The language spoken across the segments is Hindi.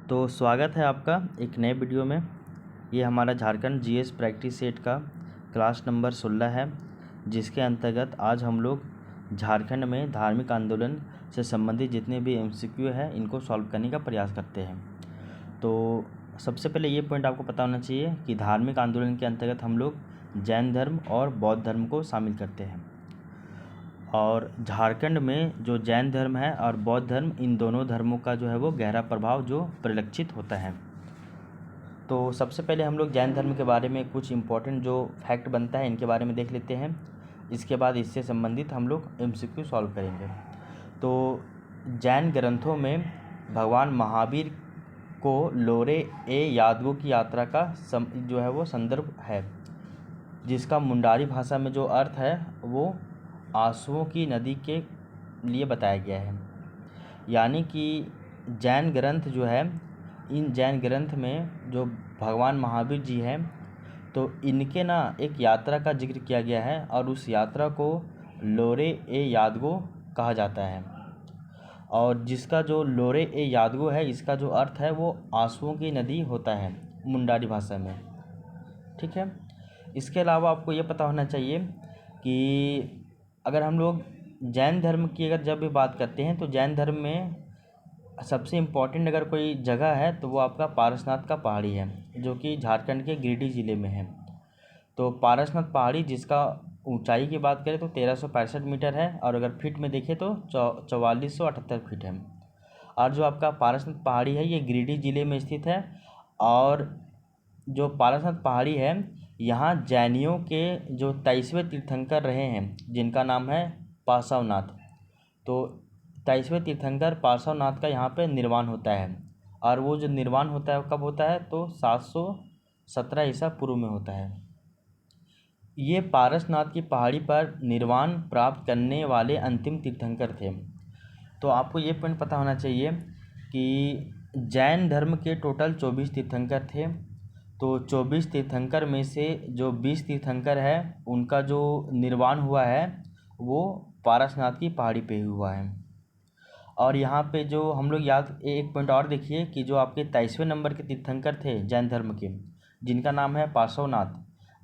तो स्वागत है आपका एक नए वीडियो में। ये हमारा झारखंड जीएस प्रैक्टिस सेट का क्लास नंबर 16 है, जिसके अंतर्गत आज हम लोग झारखंड में धार्मिक आंदोलन से संबंधित जितने भी एमसीक्यू है इनको सॉल्व करने का प्रयास करते हैं। तो सबसे पहले ये पॉइंट आपको पता होना चाहिए कि धार्मिक आंदोलन के अंतर्गत हम लोग जैन धर्म और बौद्ध धर्म को शामिल करते हैं। और झारखंड में जो जैन धर्म है और बौद्ध धर्म, इन दोनों धर्मों का जो है वो गहरा प्रभाव जो परिलक्षित होता है। तो सबसे पहले हम लोग जैन धर्म के बारे में कुछ इम्पोर्टेंट जो फैक्ट बनता है इनके बारे में देख लेते हैं। इसके बाद इससे संबंधित हम लोग एमसीक्यू सॉल्व करेंगे। तो जैन ग्रंथों में भगवान महावीर को लोरे ए यादवों की यात्रा का जो है वो संदर्भ है, जिसका मुंडारी भाषा में जो अर्थ है वो आंसुओं की नदी के लिए बताया गया है। यानी कि जैन ग्रंथ जो है, इन जैन ग्रंथ में जो भगवान महावीर जी हैं तो इनके ना एक यात्रा का जिक्र किया गया है और उस यात्रा को लोरे ए यादगो कहा जाता है। और जिसका जो लोरे ए यादगो है इसका जो अर्थ है वो आंसुओं की नदी होता है मुंडारी भाषा में। ठीक है। इसके अलावा आपको ये पता होना चाहिए कि अगर हम लोग जैन धर्म की जब भी बात करते हैं तो जैन धर्म में सबसे इम्पॉर्टेंट अगर कोई जगह है तो वो आपका पारसनाथ का पहाड़ी है, जो कि झारखंड के गिरिडीह ज़िले में है। तो पारसनाथ पहाड़ी, जिसका ऊंचाई की बात करें तो 1365 मीटर है और अगर फीट में देखें तो 4478 फीट है। और जो आपका पारसनाथ पहाड़ी है ये गिरिडीह ज़िले में स्थित है। और जो पारसनाथ पहाड़ी है यहाँ जैनियों के जो 23वें तीर्थंकर रहे हैं, जिनका नाम है पार्श्वनाथ। तो 23वें तीर्थंकर पार्श्वनाथ का यहाँ पे निर्वाण होता है। और वो जो निर्वाण होता है कब होता है तो 717 ईसा पूर्व में होता है। ये पारसनाथ की पहाड़ी पर निर्वाण प्राप्त करने वाले अंतिम तीर्थंकर थे। तो आपको ये पॉइंट पता होना चाहिए कि जैन धर्म के टोटल 24 तीर्थंकर थे। तो 24 तीर्थंकर में से जो 20 तीर्थंकर है उनका जो निर्वाण हुआ है वो पारसनाथ की पहाड़ी पे हुआ है। और यहाँ पे जो हम लोग याद एक पॉइंट और देखिए कि जो आपके 23वें नंबर के तीर्थंकर थे जैन धर्म के, जिनका नाम है पार्श्वनाथ,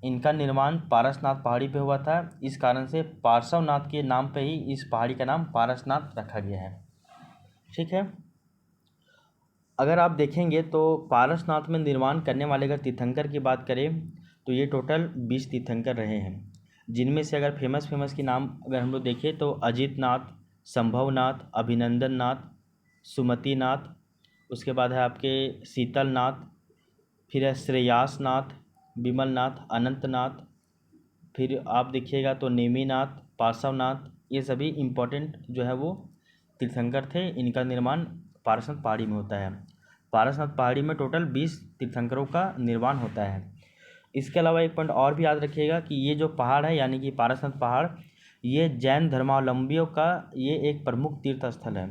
इनका निर्माण पारसनाथ पहाड़ी पे हुआ था। इस कारण से पार्श्वनाथ के नाम पे ही इस पहाड़ी का नाम पारसनाथ रखा गया है। ठीक है। अगर आप देखेंगे तो पारसनाथ में निर्माण करने वाले अगर तीर्थंकर की बात करें तो ये टोटल 20 तीर्थंकर रहे हैं, जिनमें से अगर फेमस की नाम अगर हम लोग देखें तो अजित नाथ, संभवनाथ, अभिनंदन नाथ, सुमति नाथ, उसके बाद है आपके शीतल नाथ, फिर है श्रेयास नाथ, विमल नाथ, अनंत नाथ, फिर आप देखिएगा तो नेमीनाथ, पार्श्वनाथ, ये सभी इम्पोर्टेंट जो है वो तीर्थंकर थे। इनका निर्माण पारसनाथ पहाड़ी में होता है। पारसनाथ पहाड़ी में टोटल 20 तीर्थंकरों का निर्माण होता है। इसके अलावा एक पॉइंट और भी याद रखिएगा कि ये जो पहाड़ है यानी कि पारसनाथ पहाड़, ये जैन धर्मावलंबियों का ये एक प्रमुख तीर्थ स्थल है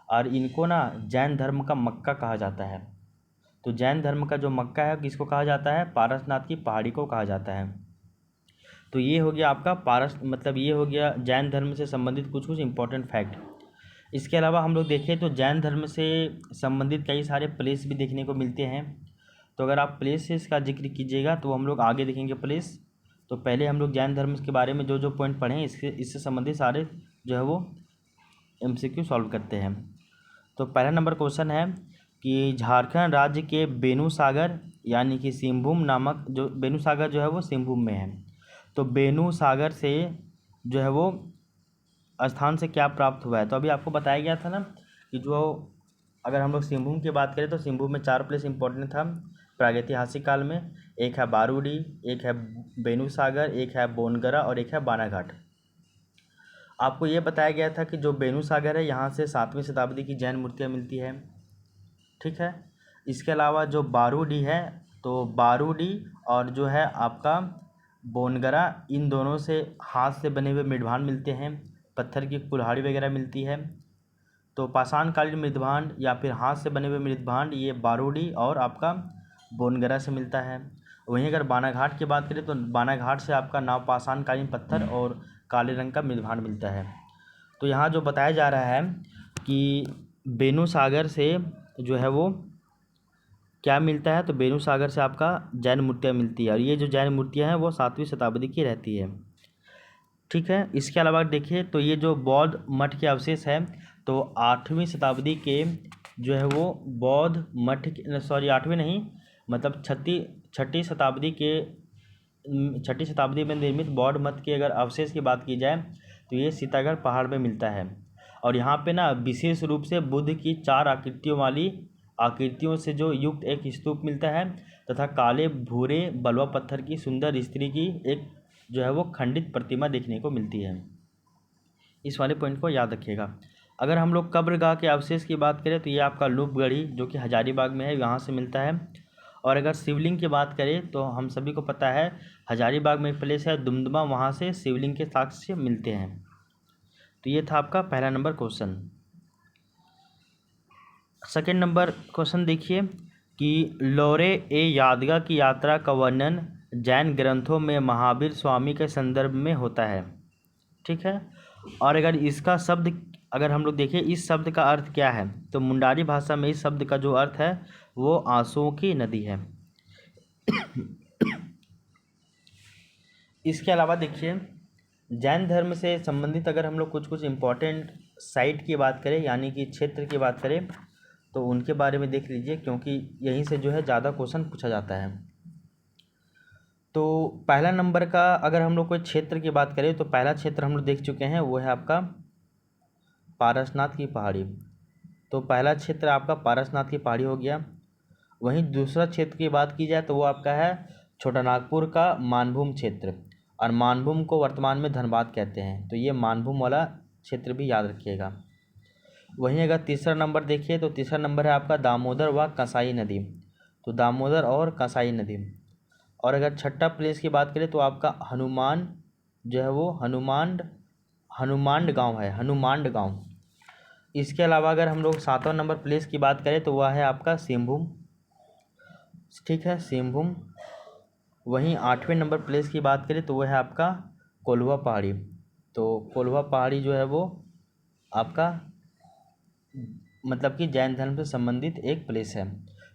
और इनको ना जैन धर्म का मक्का कहा जाता है। तो जैन धर्म का जो मक्का है किसको कहा जाता है? पारसनाथ की पहाड़ी को कहा जाता है। तो ये हो गया आपका ये हो गया जैन धर्म से संबंधित कुछ इम्पोर्टेंट फैक्ट। इसके अलावा हम लोग देखें तो जैन धर्म से संबंधित कई सारे प्लेस भी देखने को मिलते हैं। तो अगर आप प्लेसेस का जिक्र कीजिएगा तो हम लोग आगे देखेंगे प्लेस। तो पहले हम लोग जैन धर्म के बारे में जो पॉइंट पढ़े हैं इससे संबंधित सारे जो है वो एमसीक्यू सॉल्व करते हैं। तो पहला नंबर क्वेश्चन है कि झारखंड राज्य के बेनूसागर यानी कि सिंहभूम नामक, जो बेनूसागर जो है वो सिंहभूम में है, तो बेनूसागर से जो है वो स्थान से क्या प्राप्त हुआ है? तो अभी आपको बताया गया था ना कि जो अगर हम लोग सिंहभूम की बात करें तो सिंहभूम में 4 प्लेस इंपॉर्टेंट था प्रागैतिहासिक काल में। एक है बारूडी, एक है बेनूसागर, एक है बोनगरा और एक है बानाघाट। आपको ये बताया गया था कि जो बेनूसागर है यहाँ से 7वीं शताब्दी की जैन मूर्तियाँ मिलती है। ठीक है। इसके अलावा जो बारूडी है तो बारूडी और जो है आपका बोनगरा, इन दोनों से हाथ से बने हुए मृदभांड मिलते हैं, पत्थर की कुल्हाड़ी वगैरह मिलती है। तो पाषाणकालीन मृदभांड या फिर हाथ से बने हुए मृदभांड ये बारूडी और आपका बोनगरा से मिलता है। वहीं अगर बानाघाट की बात करें तो बानाघाट से आपका नवपाषाणकालीन पत्थर और काले रंग का मृदभांड मिलता है। तो यहाँ जो बताया जा रहा है कि बेनूसागर से जो है वो क्या मिलता है, तो बेनू सागर से आपका जैन मूर्तियाँ मिलती है, और ये जो जैन मूर्तियाँ हैं वो 7वीं शताब्दी की रहती है। ठीक है, इसके अलावा देखिए तो ये जो बौद्ध मठ के अवशेष है, तो 8वीं शताब्दी के जो है वो बौद्ध मठ, सॉरी 8वीं नहीं, मतलब छठी शताब्दी के छठी शताब्दी में निर्मित बौद्ध मठ के अगर अवशेष की बात की जाए तो ये सीतागढ़ पहाड़ में मिलता है। और यहाँ पे ना विशेष रूप से बुद्ध की 4 आकृतियों से जो युक्त एक स्तूप मिलता है, तथा काले भूरे बलुआ पत्थर की सुंदर स्त्री की एक जो है वो खंडित प्रतिमा देखने को मिलती है। इस वाले पॉइंट को याद रखिएगा। अगर हम लोग कब्रगाह के अवशेष की बात करें तो ये आपका लूपगढ़ी जो कि हजारीबाग में है, यहाँ से मिलता है। और अगर शिवलिंग की बात करें तो हम सभी को पता है हजारीबाग में एक प्लेस है दुमदुमा, वहाँ से शिवलिंग के साक्ष्य मिलते हैं। तो ये था आपका पहला number question. Second number question देखिए कि लौरे ए यादगा की यात्रा का वर्णन जैन ग्रंथों में महावीर स्वामी के संदर्भ में होता है। ठीक है, और अगर इसका शब्द अगर हम लोग देखें इस शब्द का अर्थ क्या है, तो मुंडारी भाषा में इस शब्द का जो अर्थ है वो आंसुओं की नदी है। इसके अलावा देखिए जैन धर्म से संबंधित अगर हम लोग कुछ इम्पोर्टेंट साइट की बात करें, यानी कि क्षेत्र की बात करें, तो उनके बारे में देख लीजिए, क्योंकि यहीं से जो है ज़्यादा क्वेश्चन पूछा जाता है। तो पहला नंबर का अगर हम लोग कोई क्षेत्र की बात करें तो पहला क्षेत्र हम लोग देख चुके हैं, वो है आपका पारसनाथ की पहाड़ी। तो पहला क्षेत्र आपका पारसनाथ की पहाड़ी हो गया। वहीं दूसरा क्षेत्र की बात की जाए तो वो आपका है छोटा नागपुर का मानभूम क्षेत्र, और मानभूम को वर्तमान में धनबाद कहते हैं। तो ये मानभूम वाला क्षेत्र भी याद रखिएगा। वहीं अगर तीसरा नंबर देखिए तो तीसरा नंबर है आपका दामोदर व कसाई नदी। तो दामोदर और कसाई नदी। और अगर छठा प्लेस की बात करें तो आपका हनुमान जो है वो हनुमांड गांव है, हनुमांड गांव। इसके अलावा अगर हम लोग सातवां नंबर प्लेस की बात करें तो वह है आपका सिंहभूम। ठीक है, सिंहभूम। वहीं 8वें नंबर प्लेस की बात करें तो वह है आपका कोल्हुआ पहाड़ी। तो कोल्हुआ पहाड़ी जो है वो आपका मतलब कि जैन धर्म से संबंधित एक प्लेस है।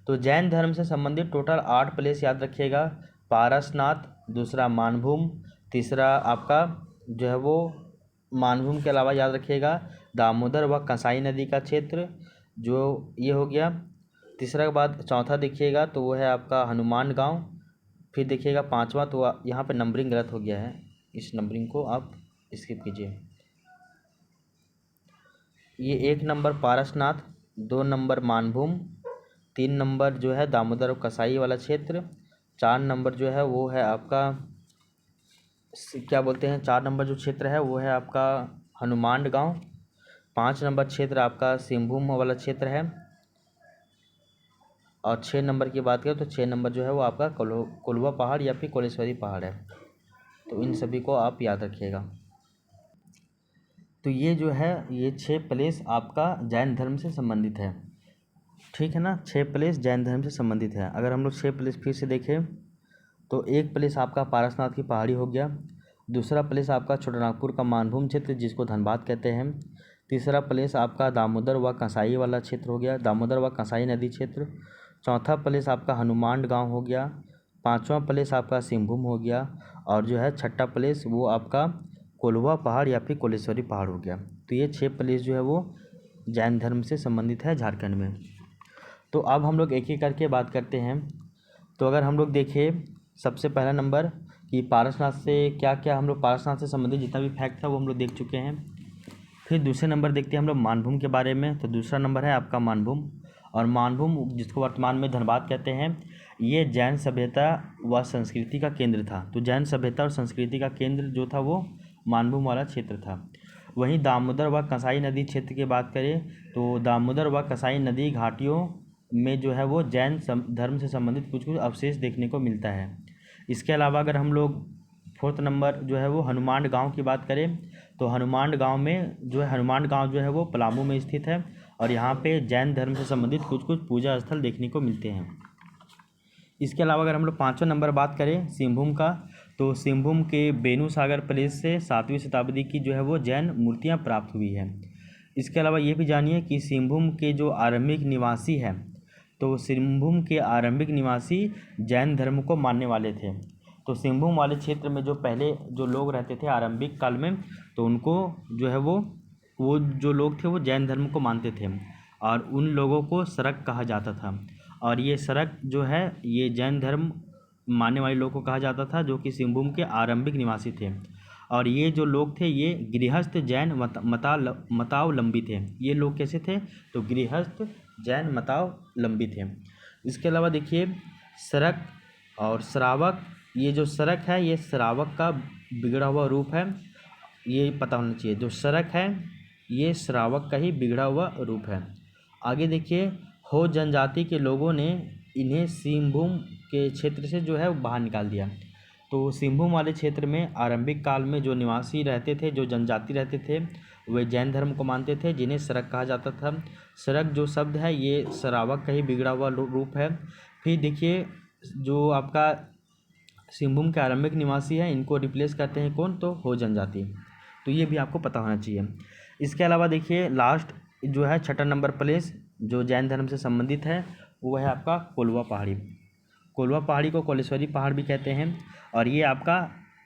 तो जैन धर्म से संबंधित टोटल 8 प्लेस याद रखिएगा। पारसनाथ, दूसरा मानभूम, तीसरा आपका जो है वो मानभूम के अलावा याद रखिएगा दामोदर व कसाई नदी का क्षेत्र, जो ये हो गया। तीसरा के बाद चौथा देखिएगा तो वो है आपका हनुमान गांव। फिर देखिएगा पांचवा, तो यहाँ पे नंबरिंग गलत हो गया है, इस नंबरिंग को आप स्किप कीजिए। ये 1 number Parasnath, 2 number Manbhum, 3 number जो है दामोदर और कसाई वाला क्षेत्र, 4 नंबर जो है वो है आपका क्या बोलते हैं 4 नंबर जो क्षेत्र है वो है आपका हनुमान गांव, 5 नंबर क्षेत्र आपका सिंहभूम वाला क्षेत्र है, और 6 नंबर की बात करें तो 6 नंबर जो है वो आपका कोल्हुआ पहाड़ या फिर कोलेश्वरी पहाड़ है। तो इन सभी को आप याद रखिएगा। तो ये जो है ये 6 प्लेस आपका जैन धर्म से संबंधित है। ठीक है ना, 6 प्लेस जैन धर्म से संबंधित है। अगर हम लोग 6 प्लेस फिर से देखें तो एक प्लेस आपका पारसनाथ की पहाड़ी हो गया, दूसरा प्लेस आपका छोटा नागपुर का मानभूम क्षेत्र जिसको धनबाद कहते हैं, तीसरा प्लेस आपका दामोदर व कसाई वाला क्षेत्र हो गया, दामोदर व कसाई नदी क्षेत्र, चौथा प्लेस आपका हनुमान गांव हो गया, पांचवा प्लेस आपका सिंहभूम हो गया, और जो है छठा प्लेस वो आपका कोल्हुआ पहाड़ या फिर कोलेश्वरी पहाड़ हो गया। तो ये 6 प्लेस जो है वो जैन धर्म से संबंधित है झारखंड में। तो अब हम लोग एक एक करके बात करते हैं। तो अगर हम लोग देखें सबसे पहला नंबर कि पारसनाथ से क्या क्या हम लोग पारसनाथ से संबंधित जितना भी फैक्ट था वो हम लोग देख चुके हैं। फिर दूसरे नंबर देखते हैं हम लोग मानभूम के बारे में। तो दूसरा नंबर है आपका मानभूम, और मानभूम जिसको वर्तमान में धनबाद कहते हैं, ये जैन सभ्यता व संस्कृति का केंद्र था। तो जैन सभ्यता और संस्कृति का केंद्र जो था वो मानभूम वाला क्षेत्र था। वहीं दामोदर व कसाई नदी क्षेत्र की बात करें तो दामोदर व कसाई नदी घाटियों में जो है वो जैन धर्म से संबंधित कुछ अवशेष देखने को मिलता है। इसके अलावा अगर हम लोग 4th नंबर जो है वो हनुमान गांव की बात करें तो हनुमान गांव में जो है हनुमान गांव जो है वो पलामू में स्थित है, और यहाँ पे जैन धर्म से संबंधित कुछ पूजा स्थल देखने को मिलते हैं। इसके अलावा अगर हम लोग 5वां नंबर बात करें सिंहभूम का, तो सिंहभूम के बेनू सागर प्लेस से 7वीं शताब्दी की जो है वो जैन मूर्तियाँ प्राप्त हुई हैं। इसके अलावा ये भी जानिए कि सिंहभूम के जो आरंभिक निवासी हैं तो सिंहभूम के आरंभिक निवासी जैन धर्म को मानने वाले थे। तो सिंहभूम वाले क्षेत्र में जो पहले जो लोग रहते थे आरंभिक काल में, तो उनको जो है वो जो लोग थे वो जैन धर्म को मानते थे और उन लोगों को सरक कहा जाता था। और ये सरक जो है ये जैन धर्म मानने वाले लोगों को कहा जाता था, जो कि सिंहभूम के आरंभिक निवासी थे। और ये जो लोग थे ये गृहस्थ जैन मतावलंबी थे। ये लोग कैसे थे? तो गृहस्थ जैन मतावलंबी थे। इसके अलावा देखिए सरक और श्रावक, ये जो सरक है ये श्रावक का बिगड़ा हुआ रूप है, ये पता होना चाहिए। जो सरक है ये श्रावक का ही बिगड़ा हुआ रूप है। आगे देखिए हो जनजाति के लोगों ने इन्हें सिंहभूम के क्षेत्र से जो है बाहर निकाल दिया। तो सिंहभूम वाले क्षेत्र में आरंभिक काल में जो निवासी रहते थे, जो जनजाति रहते थे, वे जैन धर्म को मानते थे, जिन्हें सरक कहा जाता था। सरक जो शब्द है ये श्रावक का ही बिगड़ा हुआ रूप है। फिर देखिए जो आपका सिंहभूम के आरंभिक निवासी हैं इनको रिप्लेस करते हैं कौन? तो हो जनजाति। तो ये भी आपको पता होना चाहिए। इसके अलावा देखिए लास्ट जो है छठा नंबर प्लेस जो जैन धर्म से संबंधित है वो है आपका कोल्वा पहाड़ी। कोल्वा पहाड़ी को कोलेश्वरी पहाड़ भी कहते हैं और ये आपका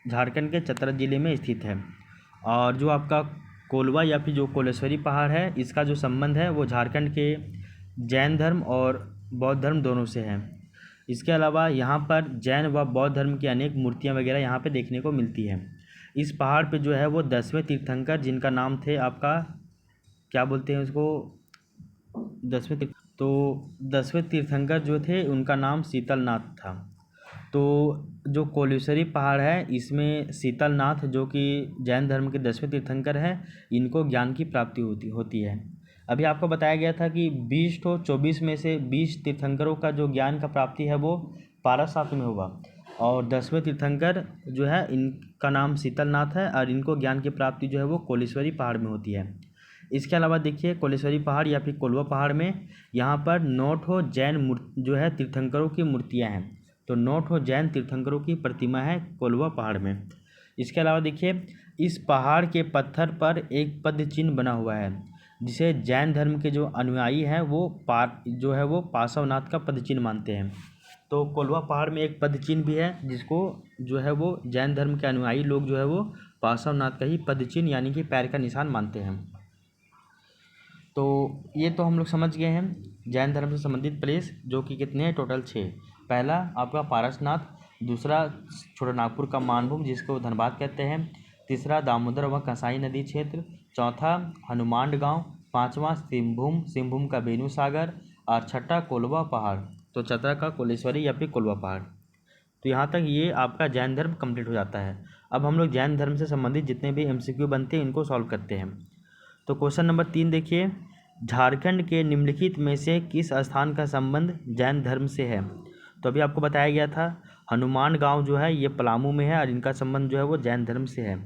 झारखंड के चतरा ज़िले में स्थित है। और जो आपका कोल्वा या फिर जो कोलेश्वरी पहाड़ है इसका जो संबंध है वो झारखंड के जैन धर्म और बौद्ध धर्म दोनों से है। इसके अलावा यहाँ पर जैन व बौद्ध धर्म की अनेक मूर्तियाँ वगैरह यहाँ पे देखने को मिलती हैं। इस पहाड़ पे जो है वो 10वें तीर्थंकर जिनका नाम थे आपका क्या बोलते हैं उसको 10वें तीर्थंकर जो थे उनका नाम शीतलनाथ था। तो जो कोलेश्वरी पहाड़ है इसमें शीतलनाथ जो कि जैन धर्म के 10वें तीर्थंकर है इनको ज्ञान की प्राप्ति होती है। अभी आपको बताया गया था कि 24 में से 20 तीर्थंकरों का जो ज्ञान का प्राप्ति है वो पारसनाथ में हुआ और 10वें तीर्थंकर जो है इनका नाम शीतलनाथ है और इनको ज्ञान की प्राप्ति जो है वो कोलेश्वरी पहाड़ में होती है। इसके अलावा देखिए कोलेश्वरी पहाड़ या फिर कोल्वा पहाड़ में यहाँ पर 9 जैन जो है तीर्थंकरों की मूर्तियाँ हैं। तो 9 जैन तीर्थंकरों की प्रतिमा है कोल्वा पहाड़ में। इसके अलावा देखिए इस पहाड़ के पत्थर पर एक पद चिन्ह बना हुआ है जिसे जैन धर्म के जो अनुयायी हैं वो पार्श्वनाथ का पद चिन्ह मानते हैं। तो कोल्वा पहाड़ में एक पद चिन्ह भी है जिसको जो है वो जैन धर्म के अनुयायी लोग जो है वो पार्श्वनाथ का ही पद चिन्ह यानी कि पैर का निशान मानते हैं। तो ये तो हम लोग समझ गए हैं जैन धर्म से संबंधित प्लेस जो कि कितने हैं? टोटल 6। पहला आपका पारसनाथ, दूसरा छोटा नागपुर का मानभूम जिसको धनबाद कहते हैं, तीसरा दामोदर व कसाई नदी क्षेत्र, चौथा हनुमान गांव, पांचवा सिंहभूम का बेनू सागर और छठा कोल्वा पहाड़। तो चतरा का कोलेश्वरी या फिर कोल्वा पहाड़। तो यहाँ तक ये आपका जैन धर्म कंप्लीट हो जाता है। अब हम लोग जैन धर्म से संबंधित जितने भी MCQ बनते हैं इनको सॉल्व करते हैं। तो क्वेश्चन नंबर 3 देखिए झारखंड के निम्नलिखित में से किस स्थान का संबंध जैन धर्म से है? तो अभी आपको बताया गया था हनुमान गांव जो है ये पलामू में है और इनका संबंध जो है वो जैन धर्म से है।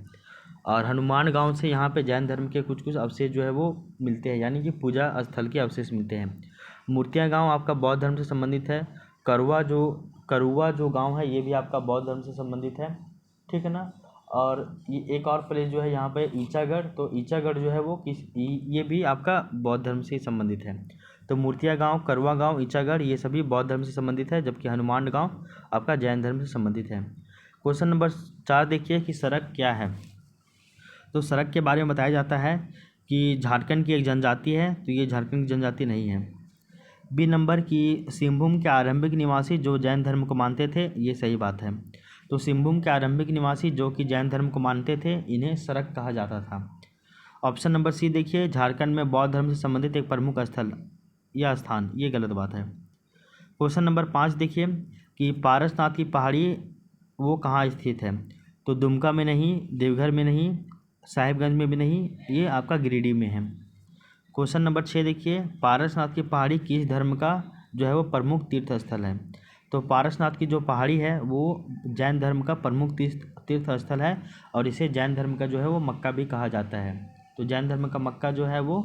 और हनुमान गांव से यहाँ पे जैन धर्म के कुछ अवशेष जो है वो मिलते हैं यानी कि पूजा स्थल के अवशेष मिलते हैं। मूर्तियाँ गांव आपका बौद्ध धर्म से संबंधित है। करुआ जो गांव है ये भी आपका बौद्ध धर्म से संबंधित है, ठीक है ना। और ये एक और प्लेस जो है यहाँ पे ईचागढ़, तो ईचागढ़ जो है वो ये भी आपका बौद्ध धर्म से संबंधित है। तो मूर्तिया गांव, करुआ गांव, ईचागढ़ ये सभी बौद्ध धर्म से संबंधित है, जबकि हनुमान गांव आपका जैन धर्म से संबंधित है। क्वेश्चन नंबर 4 देखिए कि सड़क क्या है? तो सड़क के बारे में बताया जाता है कि झारखंड की एक जनजाति है, तो ये झारखंड की जनजाति नहीं है। बी नंबर की सिंहभूम के आरंभिक निवासी जो जैन धर्म को मानते थे, ये सही बात है। तो सिंहभूम के आरंभिक निवासी जो कि जैन धर्म को मानते थे इन्हें सरक कहा जाता था। ऑप्शन नंबर सी देखिए झारखंड में बौद्ध धर्म से संबंधित एक प्रमुख स्थल या स्थान, ये गलत बात है। क्वेश्चन नंबर 5 देखिए कि पारसनाथ की पहाड़ी वो कहाँ स्थित है? तो दुमका में नहीं, देवघर में नहीं, साहिबगंज में भी नहीं, ये आपका गिरिडीह में है। क्वेश्चन नंबर 6 देखिए पारसनाथ की पहाड़ी किस धर्म का जो है वो प्रमुख तीर्थ स्थल है? तो पारसनाथ की जो पहाड़ी है वो जैन धर्म का प्रमुख तीर्थ स्थल है और इसे जैन धर्म का जो है वो मक्का भी कहा जाता है। तो जैन धर्म का मक्का जो है वो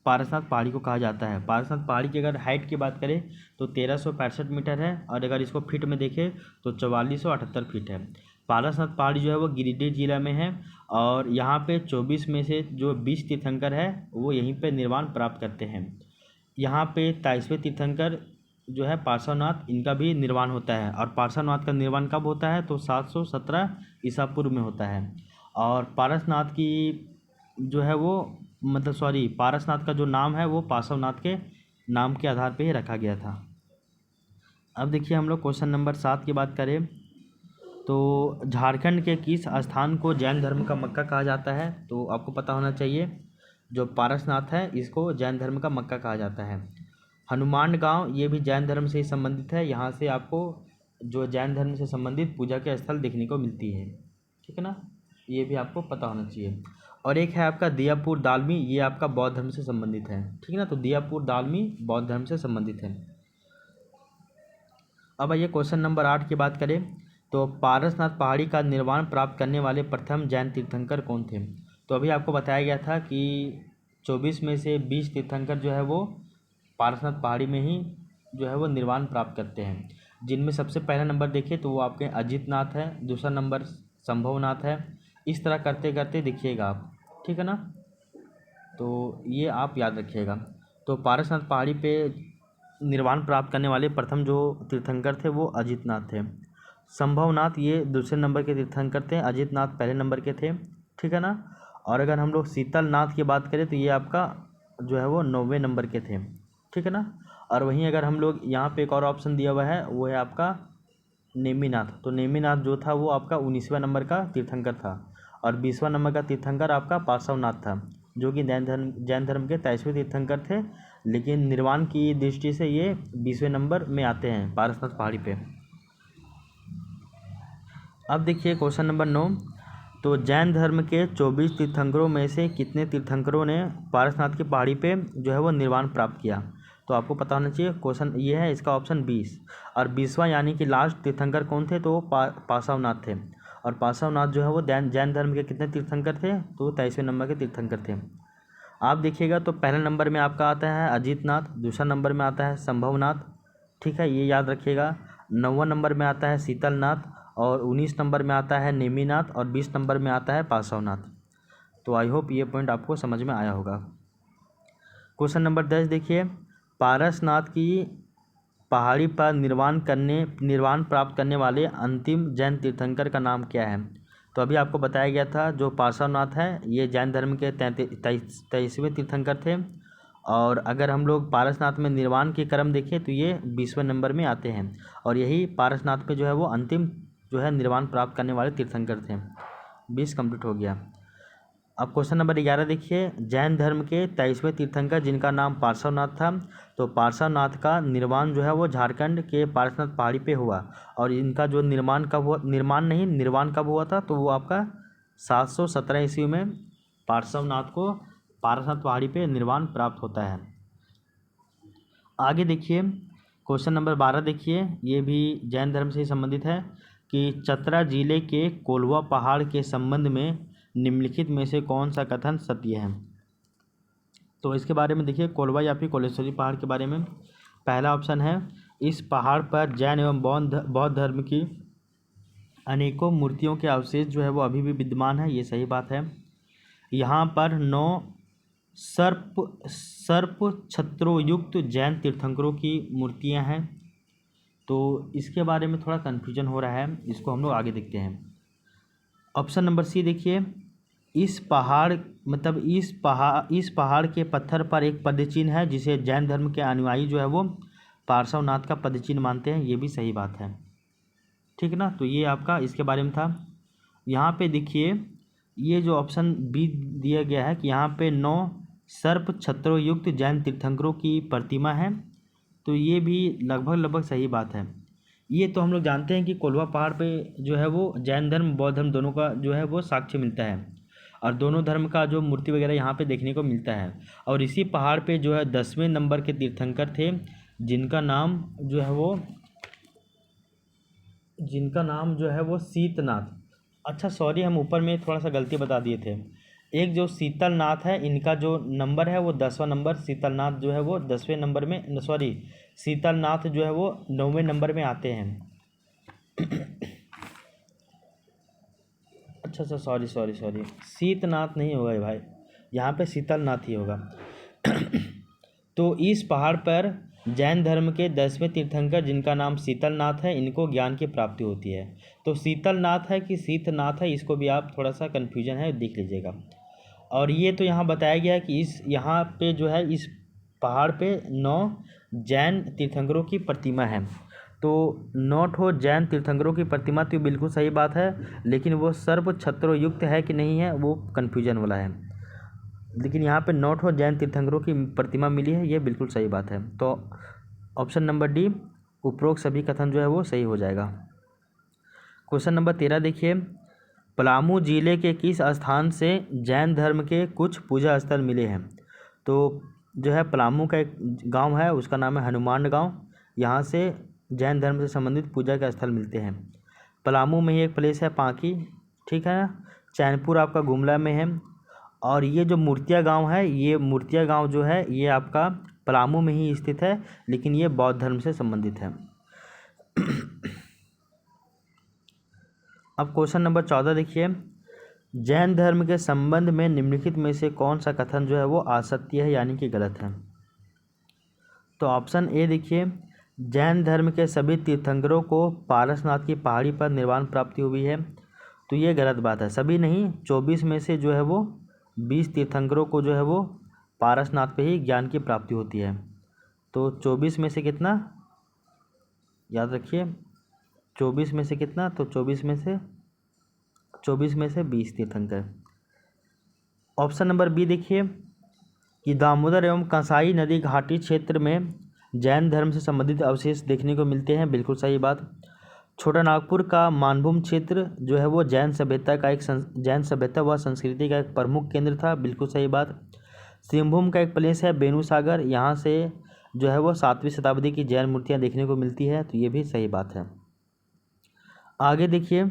पारसनाथ पहाड़ी को कहा जाता है। पारसनाथ पहाड़ी की अगर हाइट की बात करें तो 1365 मीटर है और अगर इसको फीट में देखें तो 4478 फीट है। पारसनाथ पहाड़ी जो है वो गिरिडीह जिला में है और यहाँ पे 24 में से जो 20 तीर्थंकर है वो यहीं पे निर्वाण प्राप्त करते हैं। यहाँ पे 23वें तीर्थंकर जो है पार्श्वनाथ, इनका भी निर्वाण होता है। और पार्श्वनाथ का निर्वाण कब होता है? तो 717 ईसा पूर्व में होता है। और पारसनाथ की जो है वो मतलब सॉरी पारसनाथ का जो नाम है वो पार्श्वनाथ के नाम के आधार पे ही रखा गया था। अब देखिए हम लोग क्वेश्चन नंबर 7 की बात करें तो झारखंड के किस स्थान को जैन धर्म का मक्का कहा जाता है? तो आपको पता होना चाहिए, जो पारसनाथ है इसको जैन धर्म का मक्का कहा जाता है। हनुमान गांव ये भी जैन धर्म से ही संबंधित है। यहाँ से आपको जो जैन धर्म से संबंधित पूजा के स्थल देखने को मिलती है, ठीक है ना, ये भी आपको पता होना चाहिए। और एक है आपका दियापुर दालमी, ये आपका बौद्ध धर्म से संबंधित है, ठीक है ना। तो दियापुर दालमी बौद्ध धर्म से संबंधित है। अब आइए क्वेश्चन नंबर 8 की बात करें तो पारसनाथ पहाड़ी का निर्वाण प्राप्त करने वाले प्रथम जैन तीर्थंकर कौन थे? तो अभी आपको बताया गया था कि 24 में से 20 तीर्थंकर जो है वो पारसनाथ पहाड़ी में ही जो है वो निर्वाण प्राप्त करते हैं, जिनमें सबसे पहला नंबर देखिए तो वो आपके अजितनाथ है, दूसरा नंबर संभवनाथ है। इस तरह करते करते देखिएगा आप, ठीक है ना, तो ये आप याद रखिएगा। तो पारसनाथ पहाड़ी पे निर्वाण प्राप्त करने वाले प्रथम जो तीर्थंकर थे वो अजितनाथ थे। संभवनाथ ये दूसरे नंबर के तीर्थंकर थे, अजितनाथ पहले नंबर के थे, ठीक है ना। और अगर हम लोग शीतलनाथ की बात करें तो ये आपका जो है वो 9वें नंबर के थे, ठीक है ना। और वहीं अगर हम लोग यहाँ पे एक और ऑप्शन दिया हुआ है वो है आपका नेमिनाथ। तो नेमिनाथ जो था वो आपका 19वें नंबर का तीर्थंकर था। और 20वां नंबर का तीर्थंकर आपका पार्श्वनाथ था, जो कि जैन धर्म के 23वें तीर्थंकर थे, लेकिन निर्वाण की दृष्टि से ये 20वें नंबर में आते हैं पारसनाथ पहाड़ी पे। अब देखिए क्वेश्चन नंबर 9, तो जैन धर्म के 24 तीर्थंकरों में से कितने तीर्थंकरों ने पारसनाथ की पहाड़ी पे जो है वो निर्वाण प्राप्त किया? तो आपको पता होना चाहिए, क्वेश्चन ये है इसका ऑप्शन 20। और 20वां यानी कि लास्ट तीर्थंकर कौन थे? तो वो पार्श्वनाथ थे। और पार्श्वनाथ जो है वो जैन धर्म के कितने तीर्थंकर थे? तो 23वें नंबर के तीर्थंकर थे। आप देखिएगा तो पहले नंबर में आपका आता है अजितनाथ, दूसरा नंबर में आता है संभवनाथ, ठीक है, ये याद रखिएगा। 9वां नंबर में आता है शीतलनाथ, और 19 नंबर में आता है नेमिनाथ, और 20 नंबर में आता है पार्श्वनाथ। तो आई होप ये पॉइंट आपको समझ में आया होगा। क्वेश्चन नंबर 10 देखिए, पारसनाथ की पहाड़ी पर निर्वाण प्राप्त करने वाले अंतिम जैन तीर्थंकर का नाम क्या है? तो अभी आपको बताया गया था जो पार्श्वनाथ है ये जैन धर्म के 23वें तीर्थंकर थे। और अगर हम लोग पारसनाथ में निर्वाण के क्रम देखें तो ये 20वें नंबर में आते हैं। और यही पारसनाथ पे जो है वो अंतिम जो है निर्वाण प्राप्त करने वाले तीर्थंकर थे। 20 कंप्लीट हो गया। अब क्वेश्चन नंबर 11 देखिए, जैन धर्म के 23वें तीर्थंकर जिनका नाम पार्श्वनाथ था, तो पार्श्वनाथ का निर्वाण जो है वो झारखंड के पारसनाथ पहाड़ी पे हुआ। और इनका जो निर्वाण कब हुआ था? तो वो आपका 717 ईस्वी में पार्श्वनाथ को पारसनाथ पहाड़ी पे निर्वाण प्राप्त होता है। आगे देखिए क्वेश्चन नंबर 12 देखिए, ये भी जैन धर्म से ही संबंधित है कि चतरा जिले के कोल्हुआ पहाड़ के संबंध में निम्नलिखित में से कौन सा कथन सत्य है? तो इसके बारे में देखिए, कोल्हुआ या फिर कोलेश्वरी पहाड़ के बारे में पहला ऑप्शन है, इस पहाड़ पर जैन एवं बौद्ध धर्म की अनेकों मूर्तियों के अवशेष जो है वो अभी भी विद्यमान है, ये सही बात है। यहाँ पर 9 सर्प छत्रों युक्त जैन तीर्थंकरों की मूर्तियाँ हैं। तो इसके बारे में थोड़ा कन्फ्यूजन हो रहा है, इसको हम लोग आगे देखते हैं। ऑप्शन नंबर सी देखिए, इस पहाड़ के पत्थर पर एक पदचिन्ह है जिसे जैन धर्म के अनुयायी जो है वो पार्श्वनाथ का पदचिन्ह मानते हैं, ये भी सही बात है, ठीक है ना। तो ये आपका इसके बारे में था। यहाँ पे देखिए ये जो ऑप्शन बी दिया गया है कि यहाँ पे 9 सर्प छत्रों युक्त जैन तीर्थंकरों की प्रतिमा है, तो ये भी लगभग सही बात है। ये तो हम लोग जानते हैं कि कोल्हुआ पहाड़ पे जो है वो जैन धर्म बौद्ध धर्म दोनों का जो है वो साक्ष्य मिलता है, और दोनों धर्म का जो मूर्ति वगैरह यहाँ पे देखने को मिलता है। और इसी पहाड़ पे जो है 10वें नंबर के तीर्थंकर थे जिनका नाम जो है वो शीतनाथ। अच्छा सॉरी, हम ऊपर में थोड़ा सा गलती बता दिए थे। एक जो शीतलनाथ है इनका जो नंबर है वो 10वां नंबर, शीतलनाथ जो है वो 10वें नंबर में, सॉरी शीतलनाथ जो है वो 9वें नंबर में आते हैं। अच्छा सॉरी शीतनाथ नहीं होगा भाई, यहाँ पे शीतलनाथ ही होगा। तो इस पहाड़ पर जैन धर्म के 10वें तीर्थंकर जिनका नाम शीतलनाथ है, इनको ज्ञान की प्राप्ति होती है। तो शीतलनाथ है कि शीतनाथ है, इसको भी आप थोड़ा सा कन्फ्यूजन है, देख लीजिएगा। और ये तो यहाँ बताया गया है कि इस यहाँ पे जो है इस पहाड़ पे 9 जैन तीर्थंकरों की प्रतिमा है। तो 9 ठो जैन तीर्थंकरों की प्रतिमा तो बिल्कुल सही बात है, लेकिन वो सर्व छत्रों युक्त है कि नहीं है, वो कन्फ्यूजन वाला है। लेकिन यहाँ पे 9 ठो जैन तीर्थंकरों की प्रतिमा मिली है, ये बिल्कुल सही बात है। तो ऑप्शन नंबर डी, उपरोक्त सभी कथन जो है वो सही हो जाएगा। क्वेश्चन नंबर 13 देखिए, पलामू जिले के किस स्थान से जैन धर्म के कुछ पूजा स्थल मिले हैं? तो जो है पलामू का एक गांव है, उसका नाम है हनुमान गांव। यहाँ से जैन धर्म से संबंधित पूजा के स्थल मिलते हैं। पलामू में ही एक प्लेस है पांकी, ठीक है ना। चैनपुर आपका गुमला में है। और ये जो मूर्तिया गांव है, ये मूर्तिया गांव जो है ये आपका पलामू में ही स्थित है, लेकिन ये बौद्ध धर्म से संबंधित है। अब क्वेश्चन नंबर 14 देखिए, जैन धर्म के संबंध में निम्नलिखित में से कौन सा कथन जो है वो असत्य है यानी कि गलत है? तो ऑप्शन ए देखिए, जैन धर्म के सभी तीर्थंकरों को पारसनाथ की पहाड़ी पर निर्वाण प्राप्ति हुई है। तो ये गलत बात है। सभी नहीं, 24 में से जो है वो 20 तीर्थंकरों को जो है वो पारसनाथ पे ही ज्ञान की प्राप्ति होती है। तो 24 में से कितना, याद रखिए, 24 में से कितना, तो 24 में से 20 तीर्थंकर। ऑप्शन नंबर बी देखिए कि दामोदर एवं कंसाई नदी घाटी क्षेत्र में जैन धर्म से संबंधित अवशेष देखने को मिलते हैं, बिल्कुल सही बात। छोटा नागपुर का मानभूम क्षेत्र जो है वो जैन सभ्यता व संस्कृति का एक प्रमुख केंद्र था, बिल्कुल सही बात। सिंहभूम का एक प्लेस है बेनूसागर, यहाँ से जो है वो 7वीं शताब्दी की जैन मूर्तियाँ देखने को मिलती है, तो ये भी सही बात है। आगे देखिए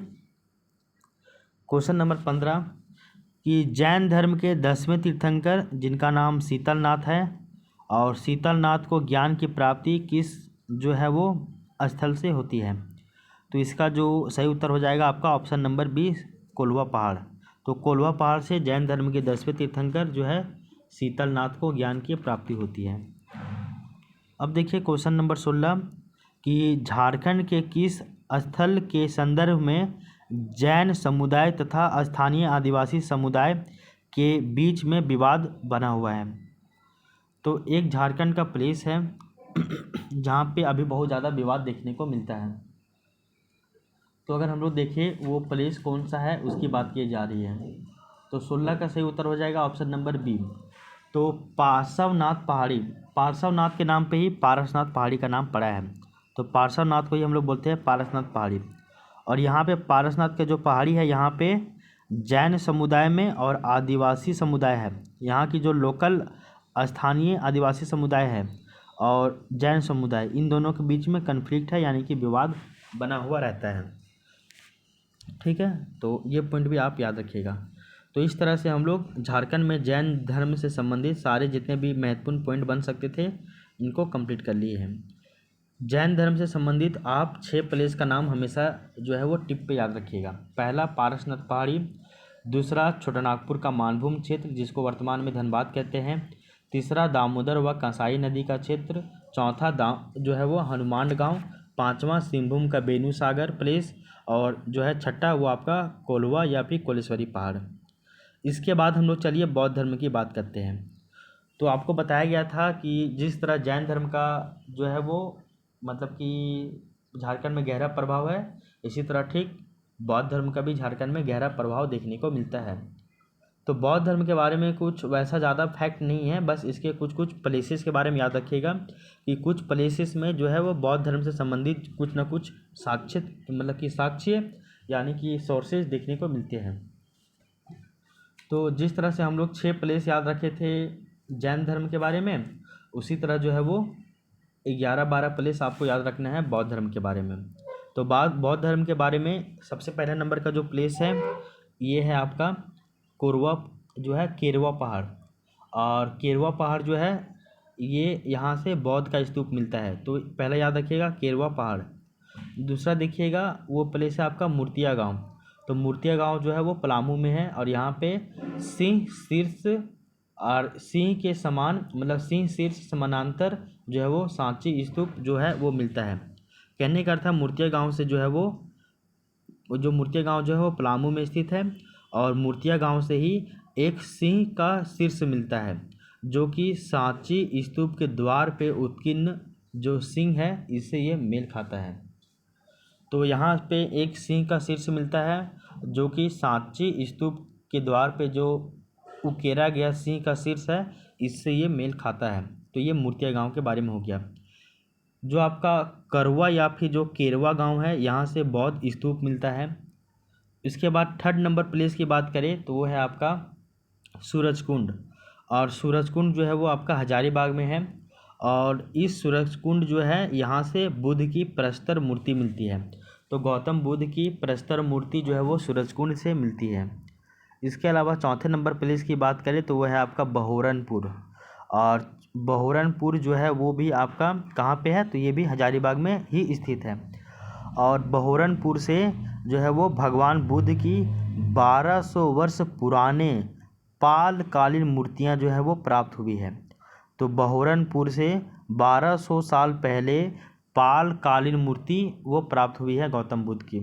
क्वेश्चन नंबर 15 कि जैन धर्म के 10वें तीर्थंकर जिनका नाम शीतलनाथ है, और शीतलनाथ को ज्ञान की प्राप्ति किस जो है वो स्थल से होती है? तो इसका जो सही उत्तर हो जाएगा आपका ऑप्शन नंबर बी, कोल्वा पहाड़। तो कोल्वा पहाड़ से जैन धर्म के 10वें तीर्थंकर जो है शीतलनाथ को ज्ञान की प्राप्ति होती है। अब देखिए क्वेश्चन नंबर 16 कि झारखंड के किस स्थल के संदर्भ में जैन समुदाय तथा स्थानीय आदिवासी समुदाय के बीच में विवाद बना हुआ है? तो एक झारखंड का प्लेस है जहाँ पे अभी बहुत ज़्यादा विवाद देखने को मिलता है। तो अगर हम लोग देखें वो प्लेस कौन सा है, उसकी बात की जा रही है। तो 16 का सही उत्तर हो जाएगा ऑप्शन नंबर बी। तो पार्श्वनाथ पहाड़ी, पार्श्वनाथ के नाम पे ही पारसनाथ पहाड़ी का नाम पड़ा है। तो पार्श्वनाथ को ही हम लोग बोलते हैं पारसनाथ पहाड़ी। और यहाँ पे पारसनाथ के जो पहाड़ी है, यहाँ पे जैन समुदाय में और आदिवासी समुदाय है। यहाँ की जो लोकल स्थानीय आदिवासी समुदाय है और जैन समुदाय, इन दोनों के बीच में कन्फ्लिक्ट है, यानी कि विवाद बना हुआ रहता है, ठीक है। तो ये पॉइंट भी आप याद रखिएगा। तो इस तरह से हम लोग झारखंड में जैन धर्म से संबंधित सारे जितने भी महत्वपूर्ण पॉइंट बन सकते थे, इनको कंप्लीट कर लिए हैं। जैन धर्म से संबंधित आप 6 प्लेस का नाम हमेशा जो है वो टिप पे याद रखिएगा। पहला पारसनाथ पहाड़ी, दूसरा छोटानागपुर का मानभूम क्षेत्र जिसको वर्तमान में धनबाद कहते हैं, तीसरा दामोदर व कंसाई नदी का क्षेत्र, चौथा जो है वो हनुमान गांव, पांचवा सिंहभूम का बेनूसागर प्लेस, और जो है छठा वो आपका कोल्वा या फिर कोलेश्वरी पहाड़। इसके बाद हम लोग चलिए बौद्ध धर्म की बात करते हैं। तो आपको बताया गया था कि जिस तरह जैन धर्म का जो है वो मतलब कि झारखंड में गहरा प्रभाव है, इसी तरह ठीक बौद्ध धर्म का भी झारखंड में गहरा प्रभाव देखने को मिलता है। तो बौद्ध धर्म के बारे में कुछ वैसा ज़्यादा फैक्ट नहीं है, बस इसके कुछ प्लेसेस के बारे में याद रखिएगा कि कुछ प्लेसेस में जो है वो बौद्ध धर्म से संबंधित कुछ ना कुछ साक्ष्य यानी कि सोर्सेज देखने को मिलते हैं। तो जिस तरह से हम लोग 6 प्लेस याद रखे थे जैन धर्म के बारे में, उसी तरह जो है वो 11-12 प्लेस आपको याद रखना है बौद्ध धर्म के बारे में। तो बौद्ध धर्म के बारे में सबसे पहले नंबर का जो प्लेस है ये है आपका कोरवा जो है केरवा पहाड़। और केरवा पहाड़ जो है ये यहाँ से बौद्ध का स्तूप मिलता है, तो पहला याद रखिएगा केरवा पहाड़। दूसरा देखिएगा वो प्लेस है आपका मूर्तिया गांव। तो मूर्तिया गांव जो है वो पलामू में है, और यहाँ पे सिंह शीर्ष और सिंह के समान मतलब सिंह शीर्ष समानांतर जो है वो सांची स्तूप जो है वो मिलता है। कहने का अर्थ है मूर्तिया गांव से जो है वो जो मूर्तिया गांव जो है वो पलामू में स्थित है और मूर्तिया गांव से ही एक सिंह का शीर्ष मिलता है जो कि सांची स्तूप के द्वार पे उत्कीर्ण जो सिंह है इससे ये मेल खाता है। तो यहाँ पे एक सिंह का शीर्ष मिलता है जो कि सांची स्तूप के द्वार पे जो उकेरा गया सिंह का शीर्ष है इससे ये मेल खाता है। तो ये मूर्तिया गांव के बारे में हो गया। जो आपका करवा या फिर जो केरवा गांव है यहाँ से बौद्ध स्तूप मिलता है। इसके बाद थर्ड नंबर प्लेस की बात करें तो वो है आपका सूरजकुंड। और सूरजकुंड जो है वो आपका हजारीबाग में है और इस सूरजकुंड जो है यहाँ से बुद्ध की प्रस्तर मूर्ति मिलती है। तो गौतम बुद्ध की प्रस्तर मूर्ति जो है वो सूरजकुंड से मिलती है। इसके अलावा चौथे नंबर प्लेस की बात करें तो वो है आपका बहोरनपुर। और बहोरनपुर जो है वो भी आपका कहाँ पे है तो ये भी हजारीबाग में ही स्थित है। और बहोरनपुर से जो है वो भगवान बुद्ध की 1200 वर्ष पुराने पाल कालीन मूर्तियाँ जो है वो प्राप्त हुई है। तो बहोरनपुर से 1200 साल पहले पाल कालीन मूर्ति वो प्राप्त हुई है गौतम बुद्ध की।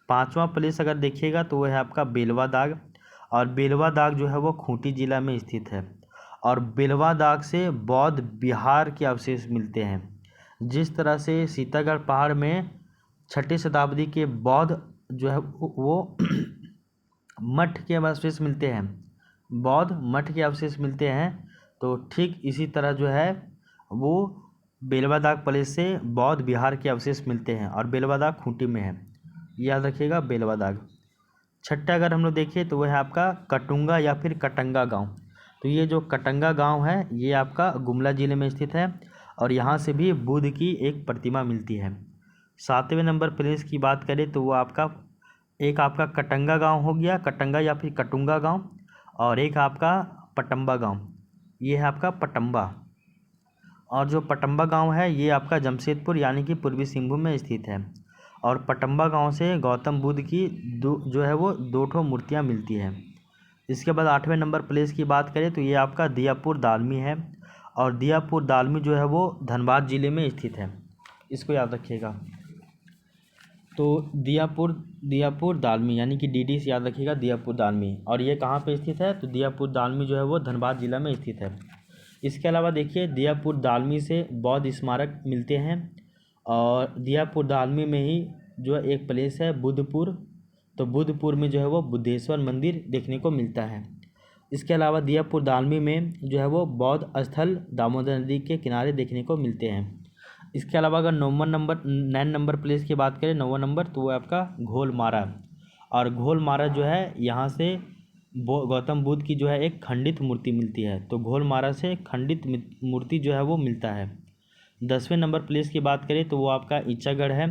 पांचवा प्लेस अगर देखिएगा तो वह है आपका बेलवा दाग। और बेलवा दाग जो है वो खूंटी जिला में स्थित है और बेलवा दाग से बौद्ध विहार के अवशेष मिलते हैं। जिस तरह से सीतागढ़ पहाड़ में 6ठी शताब्दी के बौद्ध जो है वो मठ के अवशेष मिलते हैं, बौद्ध मठ के अवशेष मिलते हैं, तो ठीक इसी तरह जो है वो बेलवा दाग प्लेस से बौद्ध विहार के अवशेष मिलते हैं और बेलवा दाग खूंटी में है, याद रखिएगा बेलवा दाग। छठा अगर हम लोग देखें तो वह है आपका कटुंगा या फिर कटंगा गांव। तो ये जो कटंगा गांव है ये आपका गुमला ज़िले में स्थित है और यहाँ से भी बुद्ध की एक प्रतिमा मिलती है। सातवें नंबर प्लेस की बात करें तो वो आपका एक आपका कटंगा गांव हो गया, कटंगा या फिर कटुंगा गांव, और एक आपका पटम्बा गांव, ये है आपका पटम्बा। और जो पटम्बा गांव है ये आपका जमशेदपुर यानी कि पूर्वी सिंहभूम में स्थित है। और पटम्बा गांव से गौतम बुद्ध की जो है वो 2 ठो मूर्तियाँ मिलती हैं। इसके बाद 8वें नंबर प्लेस की बात करें तो ये आपका दियापुर दालमी है और दियापुर दालमी जो है वो धनबाद ज़िले में स्थित है, इसको याद रखिएगा। तो दियापुर दालमी यानी कि डीडी से याद रखिएगा दियापुर दालमी। और ये कहाँ पे स्थित है तो दियापुर दालमी जो है वो धनबाद ज़िला में स्थित है। इसके अलावा देखिए दियापुर दालमी से बौद्ध स्मारक मिलते हैं और दियापुर दालमी में ही जो एक प्लेस है बुद्धपुर, तो बुद्धपुर में जो है वो बुद्धेश्वर मंदिर देखने को मिलता है। इसके अलावा दियापुर दालमी में जो है वो बौद्ध स्थल दामोदर नदी के किनारे देखने को मिलते हैं। इसके अलावा अगर 9 नंबर प्लेस की बात करें 9वां नंबर तो वो आपका घोलमारा। और घोलमारा जो है यहाँ से गौतम बुद्ध की जो है एक खंडित मूर्ति मिलती है, तो घोलमारा से खंडित मूर्ति जो है वो मिलता है। 10वें नंबर प्लेस की बात करें तो वो आपका ईचागढ़ है